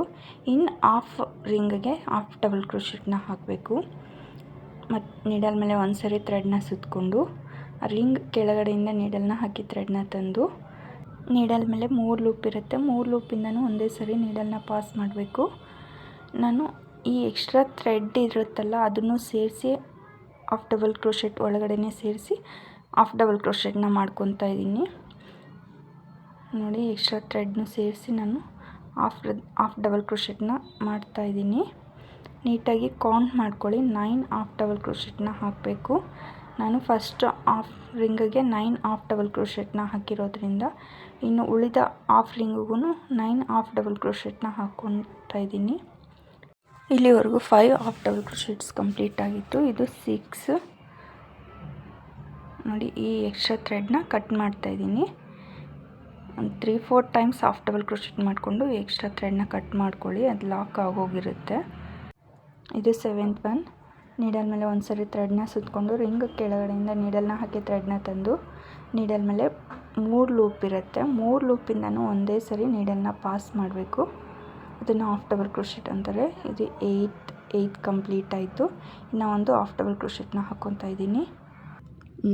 ಇನ್ನು ಹಾಫ್ ರಿಂಗ್ಗೆ ಹಾಫ್ ಡಬಲ್ ಕ್ರೋಶೆಟ್ನ ಹಾಕಬೇಕು. ಮತ್ತು ನೀಡಲ್ ಮೇಲೆ ಒಂದು ಸರಿ ಥ್ರೆಡ್ನ ಸುತ್ತಕೊಂಡು ರಿಂಗ್ ಕೆಳಗಡೆಯಿಂದ ನೀಡಲ್ನ ಹಾಕಿ ಥ್ರೆಡ್ನ ತಂದು ನೀಡಲ್ ಮೇಲೆ 3 ಲೂಪ್ ಇರುತ್ತೆ. 3 ಲೂಪಿಂದನೂ ಒಂದೇ ಸರಿ ನೀಡಲ್ನ ಪಾಸ್ ಮಾಡಬೇಕು. ನಾನು ಈ ಎಕ್ಸ್ಟ್ರಾ ಥ್ರೆಡ್ ಇರುತ್ತಲ್ಲ ಅದನ್ನು ಸೇರಿಸಿ ಹಾಫ್ ಡಬಲ್ ಕ್ರೋಶೆಟ್ ಒಳಗಡೆ ಸೇರಿಸಿ ಹಾಫ್ ಡಬಲ್ ಕ್ರೋಶೆಟ್ನ ಮಾಡ್ಕೊತಾ ಇದ್ದೀನಿ. ನೋಡಿ, ಎಕ್ಸ್ಟ್ರಾ ಥ್ರೆಡ್ನು ಸೇರಿಸಿ ನಾನು ಹಾಫ್ ಡಬಲ್ ಕ್ರೋಶೆಟ್ನ ಮಾಡ್ತಾಯಿದ್ದೀನಿ. ನೀಟಾಗಿ ಕೌಂಟ್ ಮಾಡ್ಕೊಳ್ಳಿ. 9 ಹಾಫ್ ಡಬಲ್ ಕ್ರೋಶೆಟ್ನ ಹಾಕಬೇಕು. ನಾನು ಫಸ್ಟ್ ಹಾಫ್ ರಿಂಗ್ಗೆ 9 ಹಾಫ್ ಡಬಲ್ ಕ್ರೋಶೆಟ್ನ ಹಾಕಿರೋದ್ರಿಂದ ಇನ್ನು ಉಳಿದ ಹಾಫ್ ರಿಂಗಿಗೂ 9 ಹಾಫ್ ಡಬಲ್ ಕ್ರೋಶೆಟ್ನ ಹಾಕ್ಕೊತಾ ಇದ್ದೀನಿ. ಇಲ್ಲಿವರೆಗೂ 5 ಹಾಫ್ ಡಬಲ್ ಕ್ರೋಶೆಟ್ಸ್ ಕಂಪ್ಲೀಟ್ ಆಗಿತ್ತು. ಇದು 6. ನೋಡಿ, ಈ ಎಕ್ಸ್ಟ್ರಾ ಥ್ರೆಡ್ನ ಕಟ್ ಮಾಡ್ತಾಯಿದ್ದೀನಿ. ಒಂದು 3-4 ಟೈಮ್ಸ್ ಹಾಫ್ ಡಬಲ್ ಕ್ರೋಶೆಟ್ ಮಾಡಿಕೊಂಡು ಎಕ್ಸ್ಟ್ರಾ ಥ್ರೆಡ್ನ ಕಟ್ ಮಾಡ್ಕೊಳ್ಳಿ, ಅದು ಲಾಕ್ ಆಗೋಗಿರುತ್ತೆ. ಇದು 7th ಒನ್. ನೀಡಲ್ ಮೇಲೆ ಒಂದು ಸರಿ ಥ್ರೆಡ್ನ ಸುತ್ತಕೊಂಡು ರಿಂಗ್ ಕೆಳಗಡೆಯಿಂದ ನೀಡಲ್ನ ಹಾಕಿ ಥ್ರೆಡ್ನ ತಂದು ನೀಡಲ್ ಮೇಲೆ 3 ಲೂಪ್ ಇರುತ್ತೆ. 3 ಲೂಪಿಂದನೂ ಒಂದೇ ಸರಿ ನೀಡಲ್ನ ಪಾಸ್ ಮಾಡಬೇಕು. ಅದನ್ನು ಹಾಫ್ ಡಬಲ್ ಕ್ರೋಶೆಟ್ ಅಂತಾರೆ. ಇದು 8 ಕಂಪ್ಲೀಟ್ ಆಯಿತು. ಇನ್ನು ಒಂದು ಹಾಫ್ ಡಬಲ್ ಕ್ರೋಶೆಟ್ನ ಹಾಕ್ಕೊತಾ ಇದ್ದೀನಿ.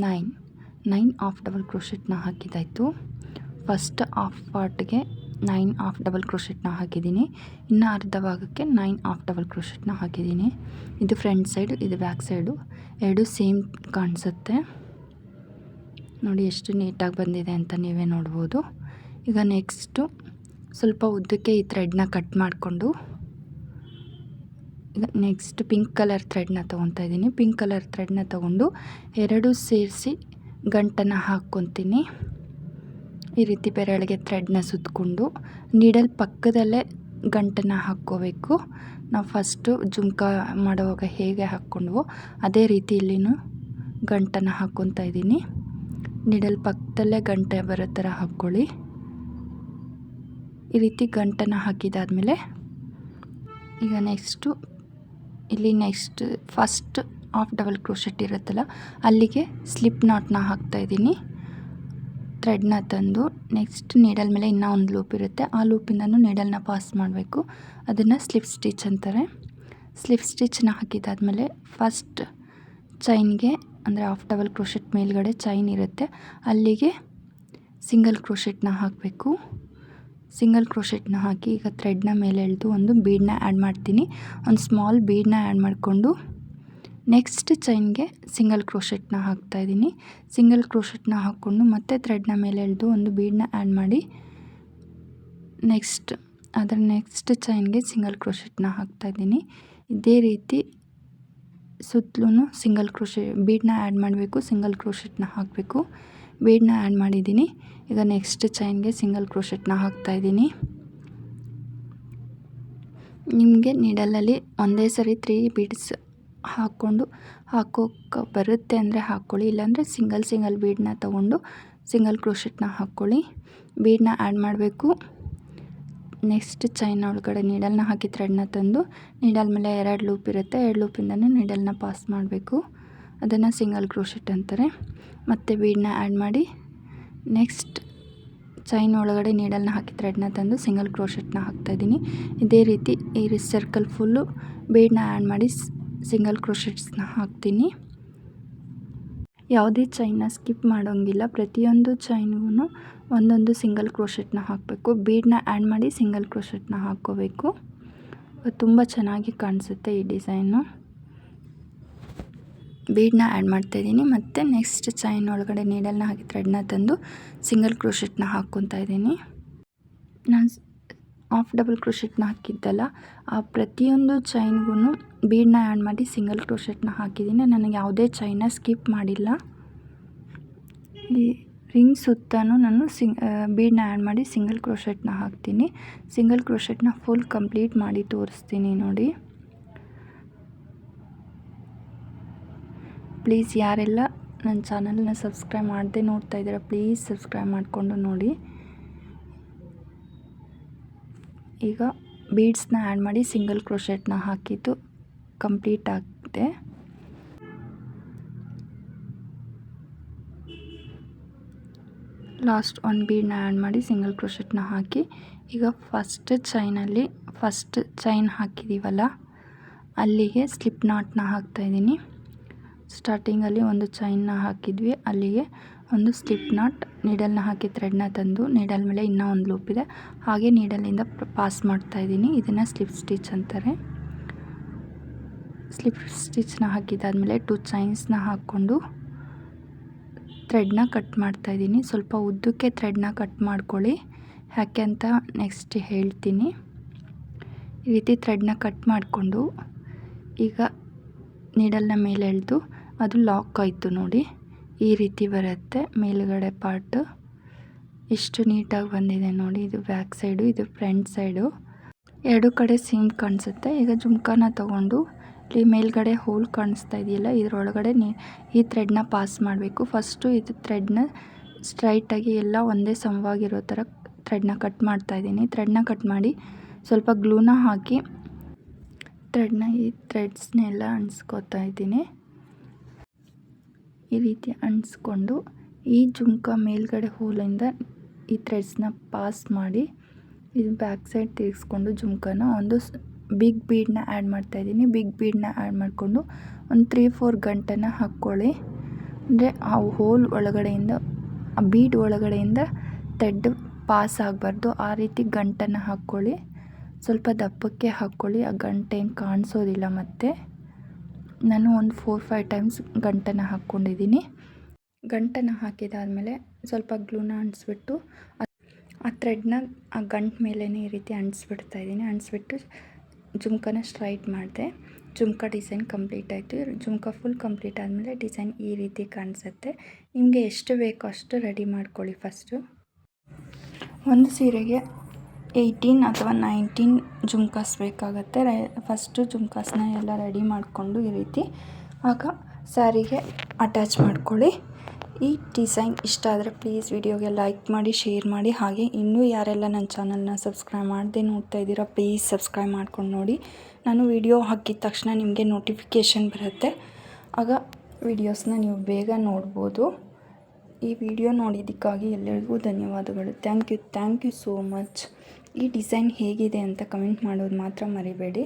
9 ಹಾಫ್ ಡಬಲ್ ಕ್ರೋಶೆಟ್ನ ಹಾಕಿದ್ದಾಯಿತು. ಫಸ್ಟ್ ಹಾಫ್ ಪಾರ್ಟ್ಗೆ 9 ಹಾಫ್ ಡಬಲ್ ಕ್ರೋಶೆಟ್ನ ಹಾಕಿದ್ದೀನಿ. ಇನ್ನು ಅರ್ಧ ಭಾಗಕ್ಕೆ 9 ಹಾಫ್ ಡಬಲ್ ಕ್ರೋಶೆಟ್ನ ಹಾಕಿದ್ದೀನಿ. ಇದು ಫ್ರಂಟ್ ಸೈಡು, ಇದು ಬ್ಯಾಕ್ ಸೈಡು, ಎರಡು ಸೇಮ್ ಕಾಣಿಸುತ್ತೆ. ನೋಡಿ ಎಷ್ಟು ನೀಟಾಗಿ ಬಂದಿದೆ ಅಂತ ನೀವೇ ನೋಡ್ಬೋದು. ಈಗ ನೆಕ್ಸ್ಟು ಸ್ವಲ್ಪ ಉದ್ದಕ್ಕೆ ಈ ಥ್ರೆಡ್ನ ಕಟ್ ಮಾಡಿಕೊಂಡು ಈಗ ನೆಕ್ಸ್ಟ್ ಪಿಂಕ್ ಕಲರ್ ಥ್ರೆಡ್ನ ತೊಗೊತಾ ಇದ್ದೀನಿ. ಪಿಂಕ್ ಕಲರ್ ಥ್ರೆಡ್ನ ತೊಗೊಂಡು ಎರಡೂ ಸೇರಿಸಿ ಗಂಟನ್ನು ಹಾಕ್ಕೊತೀನಿ. ಈ ರೀತಿ ಬೆರಳಿಗೆ ಥ್ರೆಡ್ನ ಸುತ್ತಕೊಂಡು ನೀಡಲ್ ಪಕ್ಕದಲ್ಲೇ ಗಂಟನ್ನು ಹಾಕ್ಕೋಬೇಕು. ನಾವು ಫಸ್ಟು ಜುಮ್ಕಾ ಮಾಡುವಾಗ ಹೇಗೆ ಹಾಕ್ಕೊಂಡ್ವೋ ಅದೇ ರೀತಿ ಇಲ್ಲಿನೂ ಗಂಟನ್ನು ಹಾಕ್ಕೊತಾ ಇದ್ದೀನಿ. ನೀಡಲ್ ಪಕ್ಕದಲ್ಲೇ ಗಂಟೆ ಬರೋ ಥರ ಹಾಕ್ಕೊಳ್ಳಿ. ಈ ರೀತಿ ಗಂಟನ್ನು ಹಾಕಿದಾದಮೇಲೆ ಈಗ next first half double crochet ಇರುತ್ತಲ್ಲ ಅಲ್ಲಿಗೆ ಸ್ಲಿಪ್ ನಾಟ್ನ ಹಾಕ್ತಾಯಿದ್ದೀನಿ. ಥ್ರೆಡ್ನ ತಂದು ನೆಕ್ಸ್ಟ್ ನೀಡಲ್ ಮೇಲೆ ಇನ್ನೂ ಒಂದು ಲೂಪ್ ಇರುತ್ತೆ, ಆ ಲೂಪಿಂದನೂ ನೀಡಲ್ನ ಪಾಸ್ ಮಾಡಬೇಕು. ಅದನ್ನು ಸ್ಲಿಪ್ ಸ್ಟಿಚ್ ಅಂತಾರೆ. ಸ್ಲಿಪ್ ಸ್ಟಿಚ್ನ ಹಾಕಿದಾದಮೇಲೆ ಫಸ್ಟ್ ಚೈನ್ಗೆ ಅಂದರೆ ಹಾಫ್ ಡಬಲ್ ಕ್ರೋಶೆಟ್ ಮೇಲ್ಗಡೆ ಚೈನ್ ಇರುತ್ತೆ, ಅಲ್ಲಿಗೆ ಸಿಂಗಲ್ ಕ್ರೋಶೆಟ್ನ ಹಾಕಬೇಕು. ಸಿಂಗಲ್ ಕ್ರೋಶೆಟ್ನ ಹಾಕಿ ಈಗ ಥ್ರೆಡ್ನ ಮೇಲೆ ಎಳೆದು ಒಂದು ಬೀಡನ್ನ ಆ್ಯಡ್ ಮಾಡ್ತೀನಿ. ಒಂದು ಸ್ಮಾಲ್ ಬೀಡನ್ನ ಆ್ಯಡ್ ಮಾಡಿಕೊಂಡು ನೆಕ್ಸ್ಟ್ ಚೈನ್ಗೆ ಸಿಂಗಲ್ ಕ್ರೋಶೆಟ್ನ ಹಾಕ್ತಾಯಿದ್ದೀನಿ. ಸಿಂಗಲ್ ಕ್ರೋಶೆಟ್ನ ಹಾಕ್ಕೊಂಡು ಮತ್ತೆ ಥ್ರೆಡ್ನ ಮೇಲೆ ಎಳೆದು ಒಂದು ಬೀಡನ್ನ ಆ್ಯಡ್ ಮಾಡಿ ನೆಕ್ಸ್ಟ್ ಚೈನ್ಗೆ ಸಿಂಗಲ್ ಕ್ರೋಶೆಟ್ನ ಹಾಕ್ತಾಯಿದ್ದೀನಿ. ಇದೇ ರೀತಿ ಸುತ್ತಲೂ ಸಿಂಗಲ್ ಬೀಡನ್ನ ಆ್ಯಡ್ ಮಾಡಬೇಕು, ಸಿಂಗಲ್ ಕ್ರೋಶೆಟ್ನ ಹಾಕಬೇಕು. ಬೀಡನ್ನ ಆ್ಯಡ್ ಮಾಡಿದ್ದೀನಿ. ಈಗ ನೆಕ್ಸ್ಟ್ ಚೈನ್ಗೆ ಸಿಂಗಲ್ ಕ್ರೋಶೆಟ್ನ ಹಾಕ್ತಾಯಿದ್ದೀನಿ. ನಿಮಗೆ ನೀಡಲಲ್ಲಿ ಒಂದೇ ಸರಿ 3 ಬೀಡ್ಸ್ ಹಾಕೋಕ್ಕೆ ಬರುತ್ತೆ ಅಂದರೆ ಹಾಕ್ಕೊಳ್ಳಿ, ಇಲ್ಲಾಂದರೆ ಸಿಂಗಲ್ ಬೀಡನ್ನ ತೊಗೊಂಡು ಸಿಂಗಲ್ ಕ್ರೋಶೆಟ್ನ ಹಾಕ್ಕೊಳ್ಳಿ. ಬೀಡನ್ನ ಆ್ಯಡ್ ಮಾಡಬೇಕು. ನೆಕ್ಸ್ಟ್ ಚೈನ್ ಒಳಗಡೆ ನೀಡಲ್ನ ಹಾಕಿ ಥ್ರೆಡ್ನ ತಂದು ನೀಡಲ್ ಮೇಲೆ 2 ಲೂಪ್ ಇರುತ್ತೆ, 2 ಲೂಪಿಂದನೂ ನೀಡಲ್ನ ಪಾಸ್ ಮಾಡಬೇಕು. ಅದನ್ನು ಸಿಂಗಲ್ ಕ್ರೋಶೆಟ್ ಅಂತಾರೆ. ಮತ್ತು ಬೀಡನ್ನ ಆ್ಯಡ್ ಮಾಡಿ ನೆಕ್ಸ್ಟ್ ಚೈನ್ ಒಳಗಡೆ ನೀಡಲ್ನ ಹಾಕಿ ಥ್ರೆಡ್ನ ತಂದು ಸಿಂಗಲ್ ಕ್ರೋಶೆಟ್ನ ಹಾಕ್ತಾಯಿದ್ದೀನಿ. ಇದೇ ರೀತಿ ಈ ಸರ್ಕಲ್ ಫುಲ್ಲು ಬೀಡನ್ನ ಆ್ಯಡ್ ಮಾಡಿ ಸಿಂಗಲ್ ಕ್ರೋಶೆಟ್ಸ್ನ ಹಾಕ್ತೀನಿ. ಯಾವುದೇ ಚೈನ್ನ ಸ್ಕಿಪ್ ಮಾಡೋಂಗಿಲ್ಲ, ಪ್ರತಿಯೊಂದು ಚೈನ್ಗೂ ಒಂದೊಂದು ಸಿಂಗಲ್ ಕ್ರೋಶೆಟ್ನ ಹಾಕಬೇಕು. ಬೀಡನ್ನ ಆ್ಯಡ್ ಮಾಡಿ ಸಿಂಗಲ್ ಕ್ರೋಶೆಟ್ನ ಹಾಕ್ಕೋಬೇಕು. ತುಂಬ ಚೆನ್ನಾಗಿ ಕಾಣಿಸುತ್ತೆ ಈ ಡಿಸೈನು. ಬೀಡನ್ನ ಆ್ಯಡ್ ಮಾಡ್ತಾಯಿದ್ದೀನಿ. ಮತ್ತು ನೆಕ್ಸ್ಟ್ ಚೈನ್ ಒಳಗಡೆ ನೀಡಲ್ನ ಹಾಕಿ ಥ್ರೆಡ್ನ ತಂದು ಸಿಂಗಲ್ ಕ್ರೋಶೆಟ್ನ ಹಾಕ್ಕೊತಾ ಇದ್ದೀನಿ. ನಾನು ಹಾಫ್ ಡಬಲ್ ಕ್ರೋಶೆಟ್ನ ಹಾಕಿದ್ದಲ್ಲ, ಆ ಪ್ರತಿಯೊಂದು ಚೈನ್ಗೂ ಬೀಡನ್ನ ಆ್ಯಡ್ ಮಾಡಿ ಸಿಂಗಲ್ ಕ್ರೋಶೆಟ್ನ ಹಾಕಿದ್ದೀನಿ. ನನಗೆ ಯಾವುದೇ ಚೈನ್ನ ಸ್ಕಿಪ್ ಮಾಡಿಲ್ಲ. ಈ ರಿಂಗ್ ಸುತ್ತಲೂ ನಾನು ಬೀಡನ್ನ ಆ್ಯಡ್ ಮಾಡಿ ಸಿಂಗಲ್ ಕ್ರೋಶೆಟ್ನ ಹಾಕ್ತೀನಿ. ಸಿಂಗಲ್ ಕ್ರೋಶೆಟ್ನ ಫುಲ್ ಕಂಪ್ಲೀಟ್ ಮಾಡಿ ತೋರಿಸ್ತೀನಿ ನೋಡಿ. ಪ್ಲೀಸ್ ಯಾರೆಲ್ಲ ನನ್ನ ಚಾನಲ್ನ ಸಬ್ಸ್ಕ್ರೈಬ್ ಮಾಡದೆ ನೋಡ್ತಾ ಇದ್ದೀರಾ, ಪ್ಲೀಸ್ ಸಬ್ಸ್ಕ್ರೈಬ್ ಮಾಡಿಕೊಂಡು ನೋಡಿ. ಈಗ ಬೀಡ್ಸ್ನ ಆ್ಯಡ್ ಮಾಡಿ ಸಿಂಗಲ್ ಕ್ರೋಶೆಟ್ನ ಹಾಕಿದ್ದು ಕಂಪ್ಲೀಟ್ ಆಗಿದೆ. ಲಾಸ್ಟ್ ಒಂದು ಬೀಡನ್ನ ಆ್ಯಡ್ ಮಾಡಿ ಸಿಂಗಲ್ ಕ್ರೋಶೆಟ್ನ ಹಾಕಿ ಈಗ ಫಸ್ಟ್ ಚೈನ್ ಹಾಕಿದ್ದೀವಲ್ಲ ಅಲ್ಲಿಗೆ ಸ್ಲಿಪ್ ನಾಟ್ನ ಹಾಕ್ತಾಯಿದ್ದೀನಿ. ಸ್ಟಾರ್ಟಿಂಗಲ್ಲಿ ಒಂದು ಚೈನ್ನ ಹಾಕಿದ್ವಿ, ಅಲ್ಲಿಗೆ ಒಂದು ಸ್ಲಿಪ್ ನಾಟ್ ನೀಡಲ್ನ ಹಾಕಿ ಥ್ರೆಡ್ನ ತಂದು ನೀಡಲ್ ಮೇಲೆ ಇನ್ನೂ ಒಂದು ಲೂಪ್ ಇದೆ, ಹಾಗೆ ನೀಡಲಿಂದ ಪಾಸ್ ಮಾಡ್ತಾಯಿದ್ದೀನಿ. ಇದನ್ನು ಸ್ಲಿಪ್ ಸ್ಟಿಚ್ ಅಂತಾರೆ. ಸ್ಲಿಪ್ ಸ್ಟಿಚ್ನ ಹಾಕಿದಾದಮೇಲೆ 2 ಚೈನ್ಸ್ನ ಹಾಕ್ಕೊಂಡು ಥ್ರೆಡ್ನ ಕಟ್ ಮಾಡ್ತಾಯಿದ್ದೀನಿ. ಸ್ವಲ್ಪ ಉದ್ದಕ್ಕೆ ಥ್ರೆಡ್ನ ಕಟ್ ಮಾಡ್ಕೊಳ್ಳಿ, ಯಾಕೆ ಅಂತ ನೆಕ್ಸ್ಟ್ ಹೇಳ್ತೀನಿ. ಈ ರೀತಿ ಥ್ರೆಡ್ನ ಕಟ್ ಮಾಡಿಕೊಂಡು ಈಗ ನೀಡಲ್ನ ಮೇಲೆ ಎಳೆದು ಅದು ಲಾಕ್ ಆಯಿತು ನೋಡಿ, ಈ ರೀತಿ ಬರುತ್ತೆ ಮೇಲುಗಡೆ ಪಾರ್ಟು. ಎಷ್ಟು ನೀಟಾಗಿ ಬಂದಿದೆ ನೋಡಿ. ಇದು ಬ್ಯಾಕ್ ಸೈಡು, ಇದು ಫ್ರಂಟ್ ಸೈಡು, 2 ಕಡೆ ಸೇಮ್ ಕಾಣಿಸುತ್ತೆ. ಈಗ ಜುಮ್ಕಾನ ತೊಗೊಂಡು ಇಲ್ಲಿ ಮೇಲ್ಗಡೆ ಹೋಲ್ ಕಾಣಿಸ್ತಾ ಇದೆಯಲ್ಲ, ಇದರೊಳಗಡೆ ಈ ಥ್ರೆಡ್ನ ಪಾಸ್ ಮಾಡಬೇಕು. ಫಸ್ಟು ಇದು ಥ್ರೆಡ್ನ ಸ್ಟ್ರೈಟಾಗಿ ಎಲ್ಲ ಒಂದೇ ಸಮವಾಗಿರೋ ಥರ ಥ್ರೆಡ್ನ ಕಟ್ ಮಾಡ್ತಾಯಿದ್ದೀನಿ. ಥ್ರೆಡ್ನ ಕಟ್ ಮಾಡಿ ಸ್ವಲ್ಪ ಗ್ಲೂನ ಹಾಕಿ ಈ ಥ್ರೆಡ್ಸ್ನೆಲ್ಲ ಅಂಟಿಸ್ಕೊತಾ ಇದ್ದೀನಿ. ಈ ರೀತಿ ಅಂಟಿಸ್ಕೊಂಡು ಈ ಜುಮ್ಕಾ ಮೇಲ್ಗಡೆ ಹೋಲಿಂದ ಈ ಥ್ರೆಡ್ಸ್ನ ಪಾಸ್ ಮಾಡಿ ಇದು ಬ್ಯಾಕ್ ಸೈಡ್ ತಿರುಗಿಸ್ಕೊಂಡು ಜುಮ್ಕಾನ ಒಂದು ಬಿಗ್ ಬೀಡನ್ನ ಆ್ಯಡ್ ಮಾಡ್ತಾಯಿದ್ದೀನಿ. ಬಿಗ್ ಬೀಡನ್ನ ಆ್ಯಡ್ ಮಾಡಿಕೊಂಡು ಒಂದು 3-4 ಗಂಟೆನ ಹಾಕ್ಕೊಳ್ಳಿ. ಅಂದರೆ ಆ ಹೋಲ್ ಒಳಗಡೆಯಿಂದ, ಆ ಬೀಡ್ ಒಳಗಡೆಯಿಂದ ಥ್ರೆಡ್ ಪಾಸ್ ಆಗಬಾರ್ದು, ಆ ರೀತಿ ಗಂಟನ್ನು ಹಾಕ್ಕೊಳ್ಳಿ. ಸ್ವಲ್ಪ ದಪ್ಪಕ್ಕೆ ಹಾಕ್ಕೊಳ್ಳಿ, ಆ ಗಂಟೇನು ಕಾಣಿಸೋದಿಲ್ಲ. ಮತ್ತು ನಾನು ಒಂದು 4-5 ಟೈಮ್ಸ್ ಗಂಟನ್ನು ಹಾಕ್ಕೊಂಡಿದ್ದೀನಿ. ಗಂಟನ್ನು ಹಾಕಿದಾದಮೇಲೆ ಸ್ವಲ್ಪ ಗ್ಲೂನ ಅಂಟಿಸ್ಬಿಟ್ಟು ಆ ಥ್ರೆಡ್ನ ಆ ಗಂಟು ಮೇಲೇ ಈ ರೀತಿ ಅಂಟಿಸ್ಬಿಡ್ತಾಯಿದ್ದೀನಿ. ಅಂಟಿಸ್ಬಿಟ್ಟು ಜುಮ್ಕಾನ ಸ್ಟ್ರೈಟ್ ಮಾಡಿದೆ. ಜುಮ್ಕಾ ಡಿಸೈನ್ ಕಂಪ್ಲೀಟ್ ಆಯಿತು. ಜುಮ್ಕಾ ಫುಲ್ ಕಂಪ್ಲೀಟ್ ಆದಮೇಲೆ ಡಿಸೈನ್ ಈ ರೀತಿ ಕಾಣಿಸುತ್ತೆ. ನಿಮಗೆ ಎಷ್ಟು ಬೇಕೋ ಅಷ್ಟು ರೆಡಿ ಮಾಡ್ಕೊಳ್ಳಿ. ಫಸ್ಟು ಒಂದು ಸೀರೆಗೆ 18 ಅಥವಾ 19 ಜುಮ್ಕಾಸ್ ಬೇಕಾಗುತ್ತೆ. ಫಸ್ಟು ಜುಮ್ಕಾಸ್ನ ಎಲ್ಲ ರೆಡಿ ಮಾಡಿಕೊಂಡು ಈ ರೀತಿ ಆಗ ಸ್ಯಾರಿಗೆ ಅಟ್ಯಾಚ್ ಮಾಡ್ಕೊಳ್ಳಿ. ಈ ಡಿಸೈನ್ ಇಷ್ಟ ಆದರೆ ಪ್ಲೀಸ್ ವಿಡಿಯೋಗೆ ಲೈಕ್ ಮಾಡಿ, ಶೇರ್ ಮಾಡಿ. ಹಾಗೆ ಇನ್ನೂ ಯಾರೆಲ್ಲ ನನ್ನ ಚಾನಲ್ನ ಸಬ್ಸ್ಕ್ರೈಬ್ ಮಾಡದೆ ನೋಡ್ತಾ ಇದ್ದೀರಾ ಪ್ಲೀಸ್ ಸಬ್ಸ್ಕ್ರೈಬ್ ಮಾಡ್ಕೊಂಡು ನೋಡಿ. ನಾನು ವಿಡಿಯೋ ಹಾಕಿದ ತಕ್ಷಣ ನಿಮಗೆ ನೋಟಿಫಿಕೇಷನ್ ಬರುತ್ತೆ, ಆಗ ವಿಡಿಯೋಸ್ನ ನೀವು ಬೇಗ ನೋಡ್ಬೋದು. ಈ ವಿಡಿಯೋ ನೋಡಿದ್ದಕ್ಕಾಗಿ ಎಲ್ಲರಿಗೂ ಧನ್ಯವಾದಗಳು. Thank you so much. ಈ ಡಿಸೈನ್ ಹೇಗಿದೆ ಅಂತ ಕಮೆಂಟ್ ಮಾಡೋದು ಮಾತ್ರ ಮರಿಬೇಡಿ.